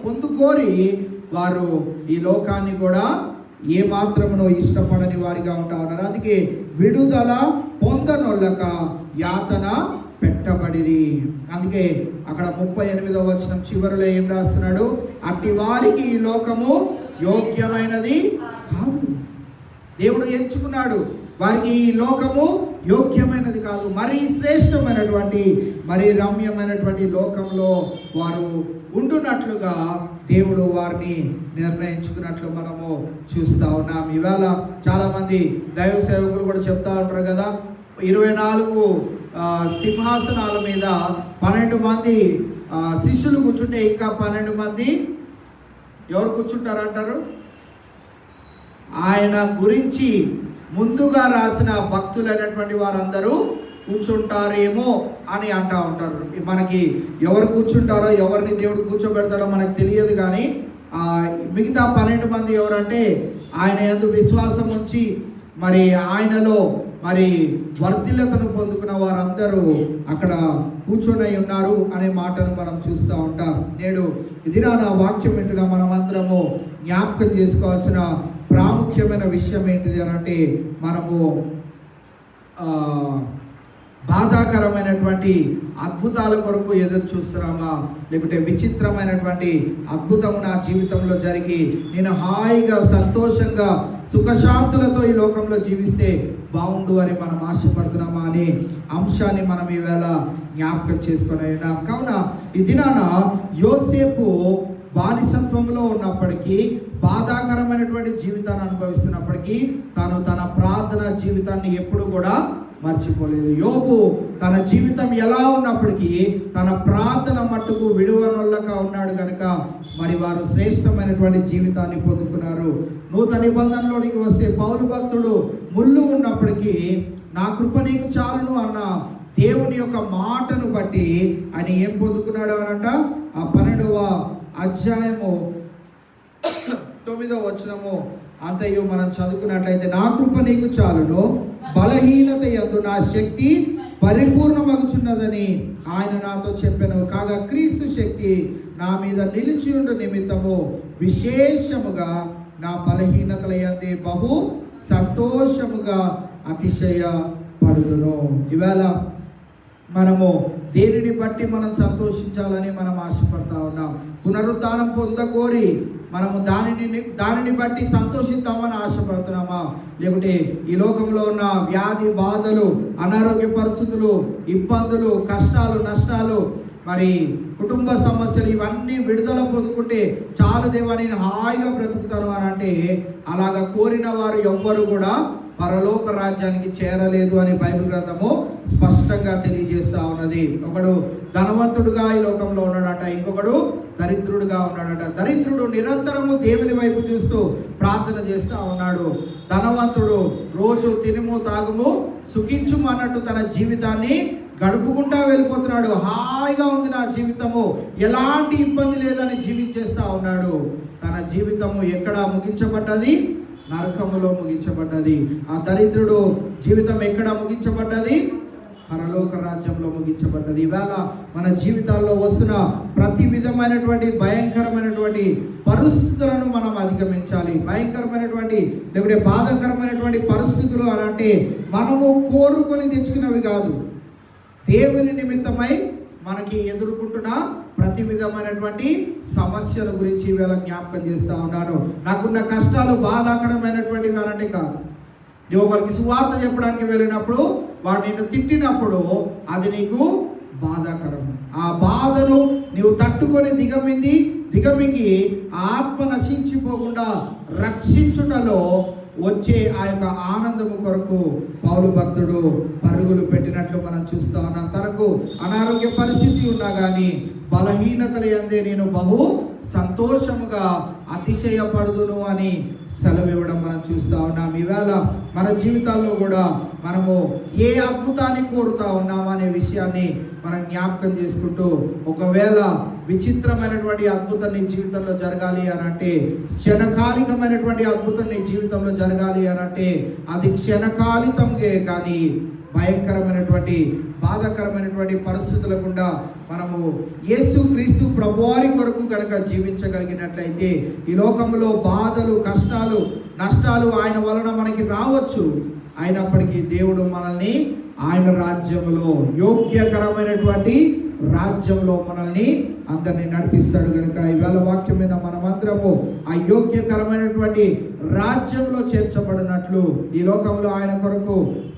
పొందుకోరి వారు ఈ లోకాన్ని కూడా ఏ మాత్రమునో ఇష్టపడని వారిగా ఉంటా ఉన్నారు. అందుకే విడుదల పొందనొల్లక యాతన పెట్టబడిరి. అందుకే అక్కడ 38వ వచనం చివరిలో ఏం రాస్తున్నాడు, అట్టి వారికి ఈ లోకము యోగ్యమైనది కాదు. దేవుడు ఎంచుకున్నాడు, వారికి ఈ లోకము యోగ్యమైనది కాదు. మరీ శ్రేష్టమైనటువంటి మరి రమ్యమైనటువంటి లోకంలో వారు ఉండునట్లుగా దేవుడు వారిని నిర్ణయించుకున్నట్లు మనము చూస్తూ ఉన్నాం. ఇవాళ చాలామంది దైవ సేవకులు కూడా చెప్తా ఉంటారు కదా, 24 సింహాసనాల మీద 12 మంది శిష్యులు కూర్చుంటే ఇంకా 12 మంది ఎవరు కూర్చుంటారు అంటారు? ఆయన గురించి ముందుగా రాసిన భక్తులైనటువంటి వారందరూ కూర్చుంటారేమో అని అంటూ ఉంటారు. మనకి ఎవరు కూర్చుంటారో, ఎవరిని దేవుడు కూర్చోబెడతాడో మనకు తెలియదు. కానీ మిగతా 12 మంది ఎవరంటే ఆయన యందు విశ్వాసం ఉంచి మరి ఆయనలో మరి వర్ధిల్లతను పొందుకున్న వారందరూ అక్కడ కూర్చొని ఉన్నారు అనే మాటను మనం చూస్తూ ఉంటాం. నేడు ఇది నా వాక్యం వింటున్న మనమందరము జ్ఞాపకం చేసుకోవాల్సిన ప్రాముఖ్యమైన విషయం ఏంటిది అని అంటే, మనము బాధాకరమైనటువంటి అద్భుతాల కొరకు ఎదురు చూస్తున్నామా, లేకుంటే విచిత్రమైనటువంటి అద్భుతం నా జీవితంలో జరిగి నేను హాయిగా సంతోషంగా సుఖశాంతులతో ఈ లోకంలో జీవిస్తే బాగుండు అని మనం ఆశపడుతున్నామా అనే అంశాన్ని మనం ఈవేళ జ్ఞాపకం చేసుకొని ఉన్నాం. కావున ఈ దినాన యోసేపు బానిసత్వంలో ఉన్నప్పటికీ, బాధాకరమైనటువంటి జీవితాన్ని అనుభవిస్తున్నప్పటికీ తాను తన ప్రార్థన జీవితాన్ని ఎప్పుడు కూడా మర్చిపోలేదు. యోబు తన జీవితం ఎలా ఉన్నప్పటికీ తన ప్రార్థన మట్టుకు విడువనొల్లగా ఉన్నాడు కనుక మరి వారు శ్రేష్టమైనటువంటి జీవితాన్ని పొందుకున్నారు. నూతన నిబంధనలోనికి వస్తే పౌలు భక్తుడు ముళ్ళు ఉన్నప్పటికీ నా కృప నీకు చాలును అన్న దేవుని యొక్క మాటను బట్టి ఆయన ఏం పొందుకున్నాడు అనంట, ఆ 12వ అధ్యాయము 9వ వచనము అంతయు మనం చదువుకున్నట్లయితే, నా కృప నీకు చాలును, బలహీనత యందు నా శక్తి పరిపూర్ణమగుచున్నదని ఆయన నాతో చెప్పాను. కాగా క్రీస్తు శక్తి నా మీద నిలిచి ఉండు నిమిత్తము విశేషముగా నా బలహీనతల యందే బహు సంతోషముగా అతిశయపడుదును. ఇవాళ మనము దేనిని బట్టి మనం సంతోషించాలని మనం ఆశపడతా ఉన్నాం. పునరుద్ధానం పొందకోరి మనము దానిని బట్టి సంతోషిద్దామని ఆశపడుతున్నామా, లేకుంటే ఈ లోకంలో ఉన్న వ్యాధి బాధలు, అనారోగ్య పరిస్థితులు, ఇబ్బందులు, కష్టాలు, నష్టాలు, మరి కుటుంబ సమస్యలు ఇవన్నీ విడుదల పొందుకుంటే చాలు దేవా నేను హాయిగా బ్రతుకుతాను అని అంటే, అలాగా కోరిన వారు ఎవ్వరు కూడా పరలోక రాజ్యానికి చేరలేదు అని బైబిల్ గ్రంథము స్పష్టంగా తెలియజేస్తా ఉన్నది. ఒకడు ధనవంతుడుగా ఈ లోకంలో ఉన్నాడట, ఇంకొకడు దరిద్రుడుగా ఉన్నాడట. దరిద్రుడు నిరంతరము దేవుని వైపు చూస్తూ ప్రార్థన చేస్తూ ఉన్నాడు. ధనవంతుడు రోజు తినుము తాగుము సుఖించుము అన్నట్టు తన జీవితాన్ని గడుపుకుంటా వెళ్ళిపోతున్నాడు. హాయిగా ఉంది నా జీవితము, ఎలాంటి ఇబ్బంది లేదని జీవించేస్తా ఉన్నాడు. తన జీవితము ఎక్కడ ముగించబడ్డది? నరకములో ముగించబడ్డది. ఆ దరిద్రుడు జీవితం ఎక్కడ ముగించబడ్డది? పరలోక రాజ్యంలో ముగించబడ్డది. ఈవేళ మన జీవితాల్లో వస్తున్న ప్రతి విధమైనటువంటి భయంకరమైనటువంటి పరిస్థితులను మనం అధిగమించాలి. భయంకరమైనటువంటి లేకపోతే బాధాకరమైనటువంటి పరిస్థితులు అని అంటే మనము కోరుకొని తెచ్చుకున్నవి కాదు. దేవుని నిమిత్తమై మనకి ఎదుర్కొంటున్న ప్రతి విధమైనటువంటి సమస్యల గురించి ఈవేళ జ్ఞాపకం చేస్తూ ఉన్నాను. నాకున్న కష్టాలు బాధాకరమైనటువంటివి అనంటే కాదు. నువ్వు వాళ్ళకి సువార్త చెప్పడానికి వెళ్ళినప్పుడు వాడు నిన్ను తిట్టినప్పుడు అది నీకు బాధాకరం. ఆ బాధను నీవు తట్టుకొని దిగమింగి ఆత్మ నశించిపోకుండా రక్షించుటలో వచ్చే ఆ యొక్క ఆనందము కొరకు పౌలు భక్తుడు పరుగులు పెట్టినట్లు మనం చూస్తా ఉన్నాం. తనకు అనారోగ్య పరిస్థితి ఉన్నా కానీ బలహీనతల యందే నేను బహు సంతోషముగా అతిశయపడుదును అని సెలవివ్వడం మనం చూస్తూ ఉన్నాం. ఈవేళ మన జీవితాల్లో కూడా మనము ఏ అద్భుతాన్ని కోరుతా ఉన్నామా అనే విషయాన్ని మనం జ్ఞాపకం చేసుకుంటూ, ఒకవేళ విచిత్రమైనటువంటి అద్భుతం నీ జీవితంలో జరగాలి అని అంటే, క్షణకాలికమైనటువంటి అద్భుతం నీ జీవితంలో జరగాలి అని అంటే అది క్షణకాలికంగా కానీ భయంకరమైనటువంటి బాధాకరమైనటువంటి పరిస్థితుల గుండా మనము యేసుక్రీస్తు ప్రభువారి కొరకు కనుక జీవించగలిగినట్లయితే ఈ లోకంలో బాధలు, కష్టాలు, నష్టాలు ఆయన వలన మనకి రావచ్చు. అయినప్పటికీ దేవుడు మనల్ని ఆయన రాజ్యంలో, యోగ్యకరమైనటువంటి రాజ్యంలో మనల్ని అందరినీ నడిపిస్తాడు. కనుక ఈవేళ వాక్యం మీద మనమందరము ఆ యోగ్యకరమైనటువంటి రాజ్యంలో చేర్చబడినట్లు ఈ లోకంలో ఆయన కొరకు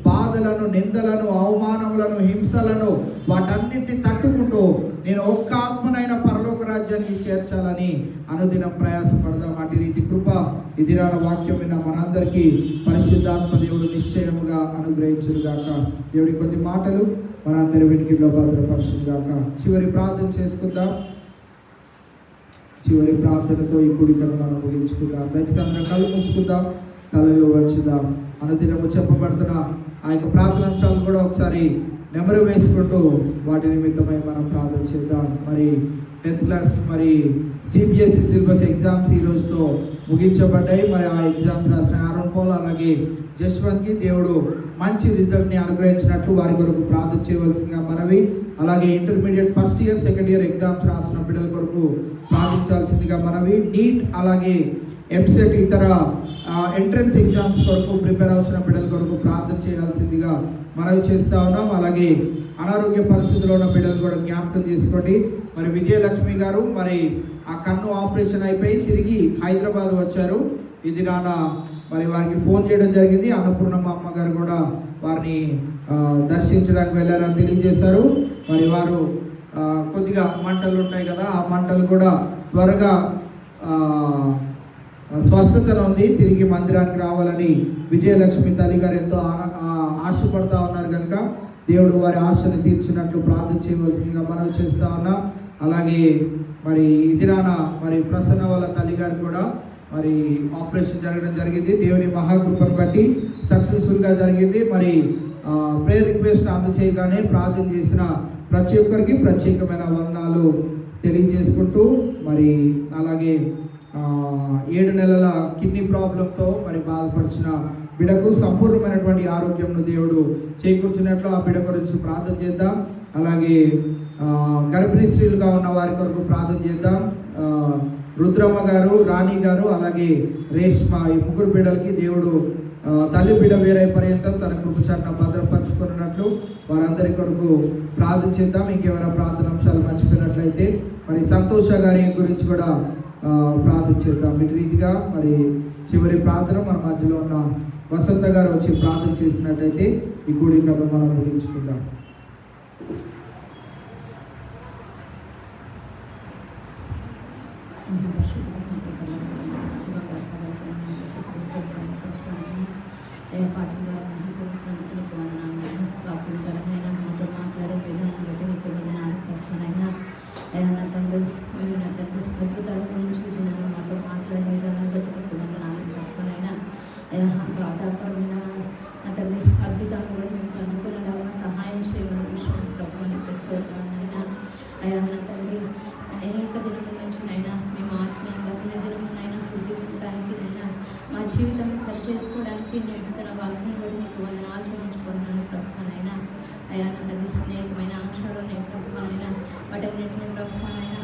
బాధలను, నిందలను, అవమానములను, హింసలను వాటన్నింటినీ తట్టుకుంటూ నేను ఒక్క ఆత్మనైనా పరలోక రాజ్యానికి చేర్చాలని అనుదినం ప్రయాసపడదాం. అటు రీతి కృప ఈ దినాన వాక్యం విన్న మనందరికీ పరిశుద్ధాత్మ దేవుడు నిశ్చయముగా అనుగ్రహించుగాక. దేవుడి కొద్ది మాటలు మనందరి వెనుకలో భద్రపరచుగాక. చివరి ప్రార్థన చేసుకుందాం. చివరి ప్రార్థనతో ఈ కూడికను మనం ముగించుకుందాం. ఖచ్చితంగా కళ్ళు మూసుకుందాం, తలలో వంచుదాం. అనుదినము చెప్పబడుతున్న ఆ యొక్క ప్రార్థనాంశాలు కూడా ఒకసారి నెమరు వేసుకుంటూ వాటి నిమిత్తమై మనం ప్రార్థన చేద్దాం. మరి 10th క్లాస్ మరి సిబిఎస్ఈ సిలబస్ ఎగ్జామ్స్ ఈ రోజుతో ముగించబడ్డాయి. మరి ఆ ఎగ్జామ్స్ రాసిన ఆరోన్ పోల్ అలాగే జస్వంత్కి దేవుడు మంచి రిజల్ట్ని అనుగ్రహించినట్లు వారి కొరకు ప్రార్థన చేయవలసిందిగా మనవి. అలాగే intermediate first year, second year exams రాసిన బిడ్డల కొరకు ప్రార్థించాల్సిందిగా మనవి. నీట్ అలాగే ఎంసెట్ ఇతర ఎంట్రన్స్ ఎగ్జామ్స్ కొరకు ప్రిపేర్ అవుతున్న బిడ్డల కొరకు ప్రార్థన చేయాల్సిందిగా మనవి చేస్తూ ఉన్నాం. అలాగే అనారోగ్య పరిస్థితుల్లో ఉన్న బిడ్డలు కూడా జ్ఞాపకం చేసుకోండి. మరి విజయలక్ష్మి గారు మరి ఆ కన్ను ఆపరేషన్ అయిపోయి తిరిగి హైదరాబాద్ వచ్చారు. ఇది నాన్న మరి వారికి ఫోన్ చేయడం జరిగింది. అన్నపూర్ణమ్మ అమ్మగారు కూడా వారిని దర్శించడానికి వెళ్ళారని తెలియజేశారు. మరి వారు కొద్దిగా మంటలు ఉంటాయి కదా, ఆ మంటలు కూడా త్వరగా స్వస్థత ఉంది, తిరిగి మందిరానికి రావాలని విజయలక్ష్మి తల్లి గారు ఎంతో ఆశపడతా ఉన్నారు. కనుక దేవుడు వారి ఆశను తీర్చినట్లు ప్రార్థన చేయవలసిందిగా మనం చేస్తూ ఉన్నాం. అలాగే మరి ఇదిరాన మరి ప్రసన్న వాళ్ళ తల్లి గారు కూడా మరి ఆపరేషన్ జరగడం జరిగింది. దేవుని మహాకృపను బట్టి సక్సెస్ఫుల్గా జరిగింది. మరి ప్రేయర్ రిక్వెస్ట్ అందచేయగానే ప్రార్థన చేసిన ప్రతి ఒక్కరికి ప్రత్యేకమైన వందనాలు తెలియజేసుకుంటూ, మరి అలాగే 7 నెలల కిడ్నీ ప్రాబ్లంతో మరి బాధపడిచిన బిడకు సంపూర్ణమైనటువంటి ఆరోగ్యంను దేవుడు చేకూర్చినట్లు ఆ బిడ గురించి ప్రార్థన చేద్దాం. అలాగే గర్భిణీ స్త్రీలుగా ఉన్న వారి కొరకు ప్రార్థన చేద్దాం. రుద్రమ్మ గారు, రాణి గారు, అలాగే రేష్మ, ఈ 3 బిడ్డలకి దేవుడు తల్లి బిడ్డ వేరే పర్యంతం తన కృపచారణ భద్రపరుచుకున్నట్లు వారందరి కొరకు ప్రార్థన చేద్దాం. ఇంకేమైనా ప్రార్థన అంశాలు మర్చిపోయినట్లయితే మరి సంతోష గారి గురించి కూడా ప్రార్థన చేద్దాం. ఇటు రీతిగా మరి చివరి ప్రార్థన మన మధ్యలో ఉన్న వసంత గారు వచ్చి ప్రార్థన చేసినట్లయితే ఈ కూడికను మనం ముగించుకుందాం. అనేక దినముల నుంచి నైనా మేము జీవితాన్ని సరిచేసుకోవడానికి నిలుస్తున్న వాక్యం కూడా మీకు వందనాలు చెల్లించుకుంటున్నాను ప్రభుత్వనైనా. అయా నా తండ్రి అనేకమైన అంశాలు ఉన్నాయి ప్రభుత్వనైనా, వాటన్నింటినీ ప్రభుత్వనైనా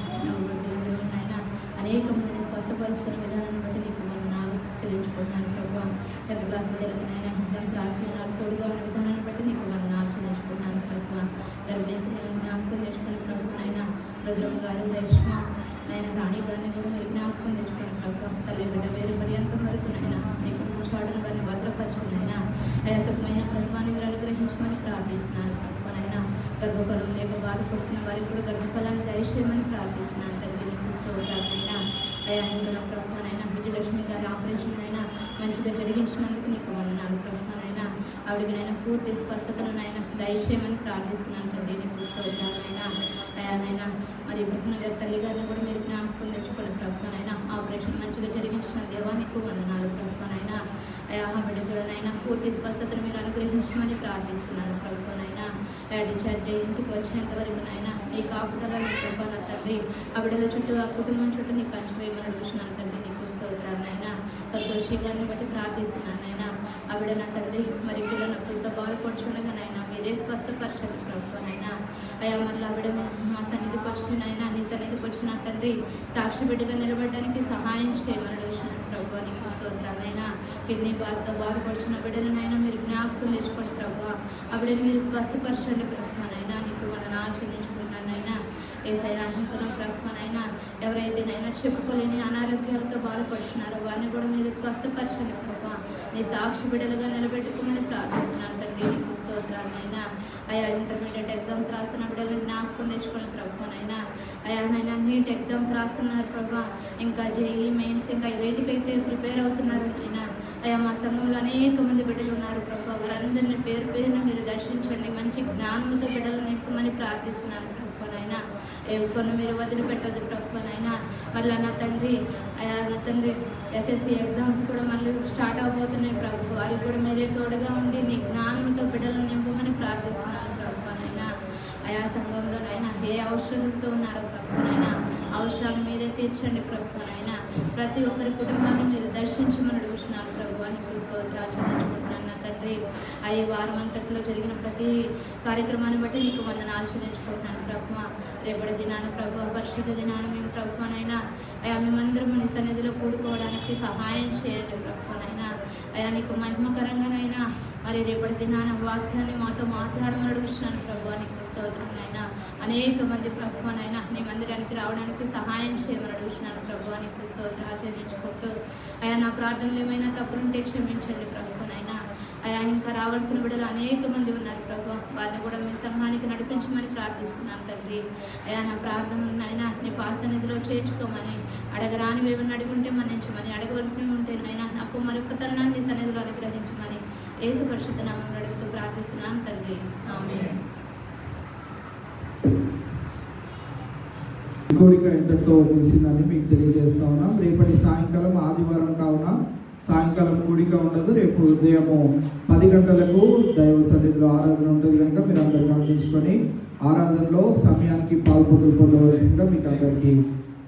అనేక మందిని స్వస్థపరుస్తున్న విధానాన్ని బట్టి నీకు వందనాలు చెల్లించుకుంటున్నాను ప్రభావ. 10th క్లాస్ బిడ్డలకైనా ఎగ్జామ్స్ రాసి ఉన్నారు, తోడుగా ఉన్న విధానాన్ని బట్టి నీకు వందనాలు చెల్లించుకున్నాను ప్రభావ. గర్భిణీలను జ్ఞాపకం తెచ్చుకుని ప్రభుత్వనైనా, రుద్రం గారు, రేష్మ నైనా, రాణి గారిని కూడా మీరు జ్ఞాపకం తెచ్చుకుని ప్రభావ. తల్లి బిడ్డ వేరు పర్యంతం వరకు నైనా నీకు చాటును వారిని భద్రపరిచినైనా అయా సుఖమైన ప్రభుత్వాన్ని మీరు అనుగ్రహించమని ప్రార్థిస్తున్నాను ప్రభుత్వనైనా. గర్భఫలం లేక బాధపడుతున్న వారికి కూడా గర్భఫలాన్ని దయచేయమని ప్రార్థిస్తున్నాను తండ్రి. నీకు స్తోత్రాలైనా. అయా ఇంకా ప్రభుత్వనైనా విజయలక్ష్మి గారి ఆపరేషన్ అయినా మంచిగా జరిగించినందుకు నీకు వందనాలు ప్రభుత్వనైనా. ఆవిడకినైనా పూర్తి స్వస్థతలనైనా దయచేయమని ప్రార్థిస్తున్నాను తండ్రి. నీకు స్తోత్రాలైనా. అయానైనా మరి పుట్టిన తల్లి గారిని కూడా మీరు జ్ఞాపకం తెచ్చుకుని ప్రభుత్వనైనా ఆపరేషన్ మంచిగా జరిగించిన దేవానికి వందనాలు ప్రభుత్వనైనా. అయా ఆ బిడ్డకులనైనా పూర్తి స్వస్థతను మీరు అనుగ్రహించమని ప్రార్థిస్తున్నాను ప్రభుత్వనైనా. డిశ్చార్జ్ అయ్యి ఇంటికి వచ్చేంత వరకునైనా నీ కాపుదల నీ కృప నా తండ్రి. ఆ బిడ్డల చుట్టూ ఆ కుటుంబం చుట్టూ నీకు కంచి వేయమని చూసినాను తండ్రి. నీకు స్తోత్రాలనైనా. సంతోషి గారిని బట్టి ప్రార్థిస్తున్నానైనా. ఆ బిడ్డ నా తండ్రి మరి పిల్లల నొప్పులతో బాధపడుచుండగానైనా మీరే స్వస్థపరచండి ప్రభుత్వనైనా. అయా మళ్ళీ ఆ బిడ్డ మా సన్నిధికి వచ్చినైనా నీ సన్నిధికి వచ్చిన తండ్రి సాక్షి బిడ్డగా నిలబడడానికి సహాయం చేయమని చూసినాను ప్రభు. నీకు స్తోత్రాలైనా. కిడ్నీ బాధతో బాధపడుచున్న బిడ్డలనైనా మీరు జ్ఞాపకం తెచ్చుకోండి ప్రభు. ఆ బిడ్డను మీరు స్వస్థపరచండి ప్రభుత్వనైనా. నీకు వందనాలు చెల్లించుకున్నానైనా. ఏసైనా ఇంకనో ప్రభుత్వనైనా ఎవరైతే నైనా చెప్పుకోలేని అనారోగ్యాలతో బాధపడుతున్నారో వారిని కూడా మీరు స్వస్థపరచండి ప్రభు. నీ సాక్షి బిడ్డలుగా నిలబెట్టుకోమని ప్రార్థిస్తున్నాను తండ్రి. నీకు స్తోత్రాలైనా. అయా ఇంటర్మీడియట్ ఎగ్జామ్స్ రాస్తున్న బిడ్డలను జ్ఞాపకం తెచ్చుకోండి ప్రభుత్వనైనా. అయా నైనా నీట్ ఎగ్జామ్స్ రాస్తున్నారు ప్రభా. ఇంకా జేఈ మెయిన్స్ ఇంకా వేటికైతే ప్రిపేర్ అవుతున్నారు అయినా అయా మా సంఘంలో అనేక మంది బిడ్డలు ఉన్నారు ప్రభా. వారందరినీ పేరు పేరున మీరు దర్శించండి. మంచి జ్ఞానంతో బిడ్డలు నింపమని ప్రార్థిస్తున్నాను ప్రభుత్వనైనా. కొన్ని మీరు వదిలిపెట్టదు ప్రభుత్వనైనా. మళ్ళీ నా తండ్రి అయా నా తండ్రి ఎస్ఎస్సి ఎగ్జామ్స్ కూడా మళ్ళీ స్టార్ట్ అవబోతున్నాయి ప్రభు. వారికి కూడా మీరే తోడుగా ఉండి నీ జ్ఞానంతో బిడ్డలు నింపమని ప్రార్థిస్తున్నాను ప్రభుత్వనైనా. అయా సంఘంలోనైనా ఏ అవసరంతో ఉన్నారో ప్రభుత్వనైనా అవసరాలు మీరే తీర్చండి ప్రభుత్వనైనా. ప్రతి ఒక్కరి కుటుంబాన్ని మీరు దర్శించమని చూసినారు ప్రభు. నీకు స్తోత్రాలు చెల్లించుకుంటున్నాను నా తండ్రి. ఈ వారం అంతట్లో జరిగిన ప్రతి కార్యక్రమాన్ని బట్టి నీకు వందనాలు చెల్లించుకుంటున్నాను ప్రభు. రేపటి దినాన ప్రభు పరిశుద్ధ దినాన మేము ప్రభుత్వనైనా అయా మేమందరం నీ సన్నిధిలో కూడుకోవడానికి సహాయం చేయండి ప్రభుత్వనైనా. అయా నీకు మహిమకరంగానైనా మరి రేపటి దినాన వాక్యాన్ని మాతో మాట్లాడమని అడుగుతున్నాను ప్రభు. నీకు స్తోత్రంనైనా. అనేక మంది ప్రభుత్వనైనా నీ మందిరానికి రావడానికి సహాయం చేయమని అడుగుతున్నాను ప్రభు. నీకు స్తోత్రాలు చెల్లించుకుంటూ అయా నా ప్రార్థనలు ఏమైనా తప్పులుంటే క్షమించండి ప్రభుత్వనైనా. అయా ఇంకా రావాల్సిన బిడ్డలు అనేక మంది ఉన్నారు ప్రభు. వారిని కూడా మీ సంఘానికి నడిపించమని ప్రార్థిస్తున్నాను తండ్రి. అయా నా ప్రార్థనలైనా నీ పాసన్నిధిలో చేర్చుకోమని, అడగరాని ఏమైనా అడుగుంటే మన్నించమని, అడగవలసినవి ఉంటేనైనా నాకు మరొక తరుణాన్ని సన్నిధిలో అనుగ్రహించమని యేసు పరిశుద్ధ నామములో అడుగుతూ ప్రార్థిస్తున్నాను తండ్రి. ఆమేన్. కోడిక ఇంతటితో ముగిసిందని మీకు తెలియజేస్తా ఉన్నాం. రేపటి సాయంకాలం ఆదివారం కావున సాయంకాలం కూడిక ఉండదు. రేపు ఉదయము 10 గంటలకు దైవ సన్నిధిలో ఆరాధన ఉంటుంది కనుక మీరు అందరూ గమనించుకొని ఆరాధనలో సమయానికి పాల్పొందులు పొందవలసిందిగా మీకు అందరికీ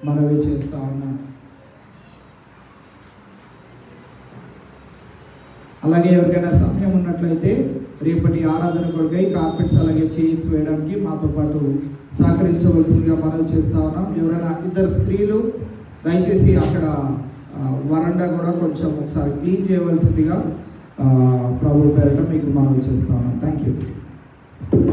మనవి చేస్తా ఉన్నాం. అలాగే ఎవరికైనా సమయం ఉన్నట్లయితే రేపటి ఆరాధన కొరకై కార్పెట్స్ అలాగే చైర్స్ వేయడానికి మాతో పాటు సహకరించవలసిందిగా మనవి చేస్తా ఉన్నాం. ఎవరైనా ఇద్దరు స్త్రీలు దయచేసి అక్కడ వరండా కూడా కొంచెం ఒకసారి క్లీన్ చేయవలసిందిగా ప్రభు పేరిట మీకు మనవి చేస్తా ఉన్నాం. Thank you.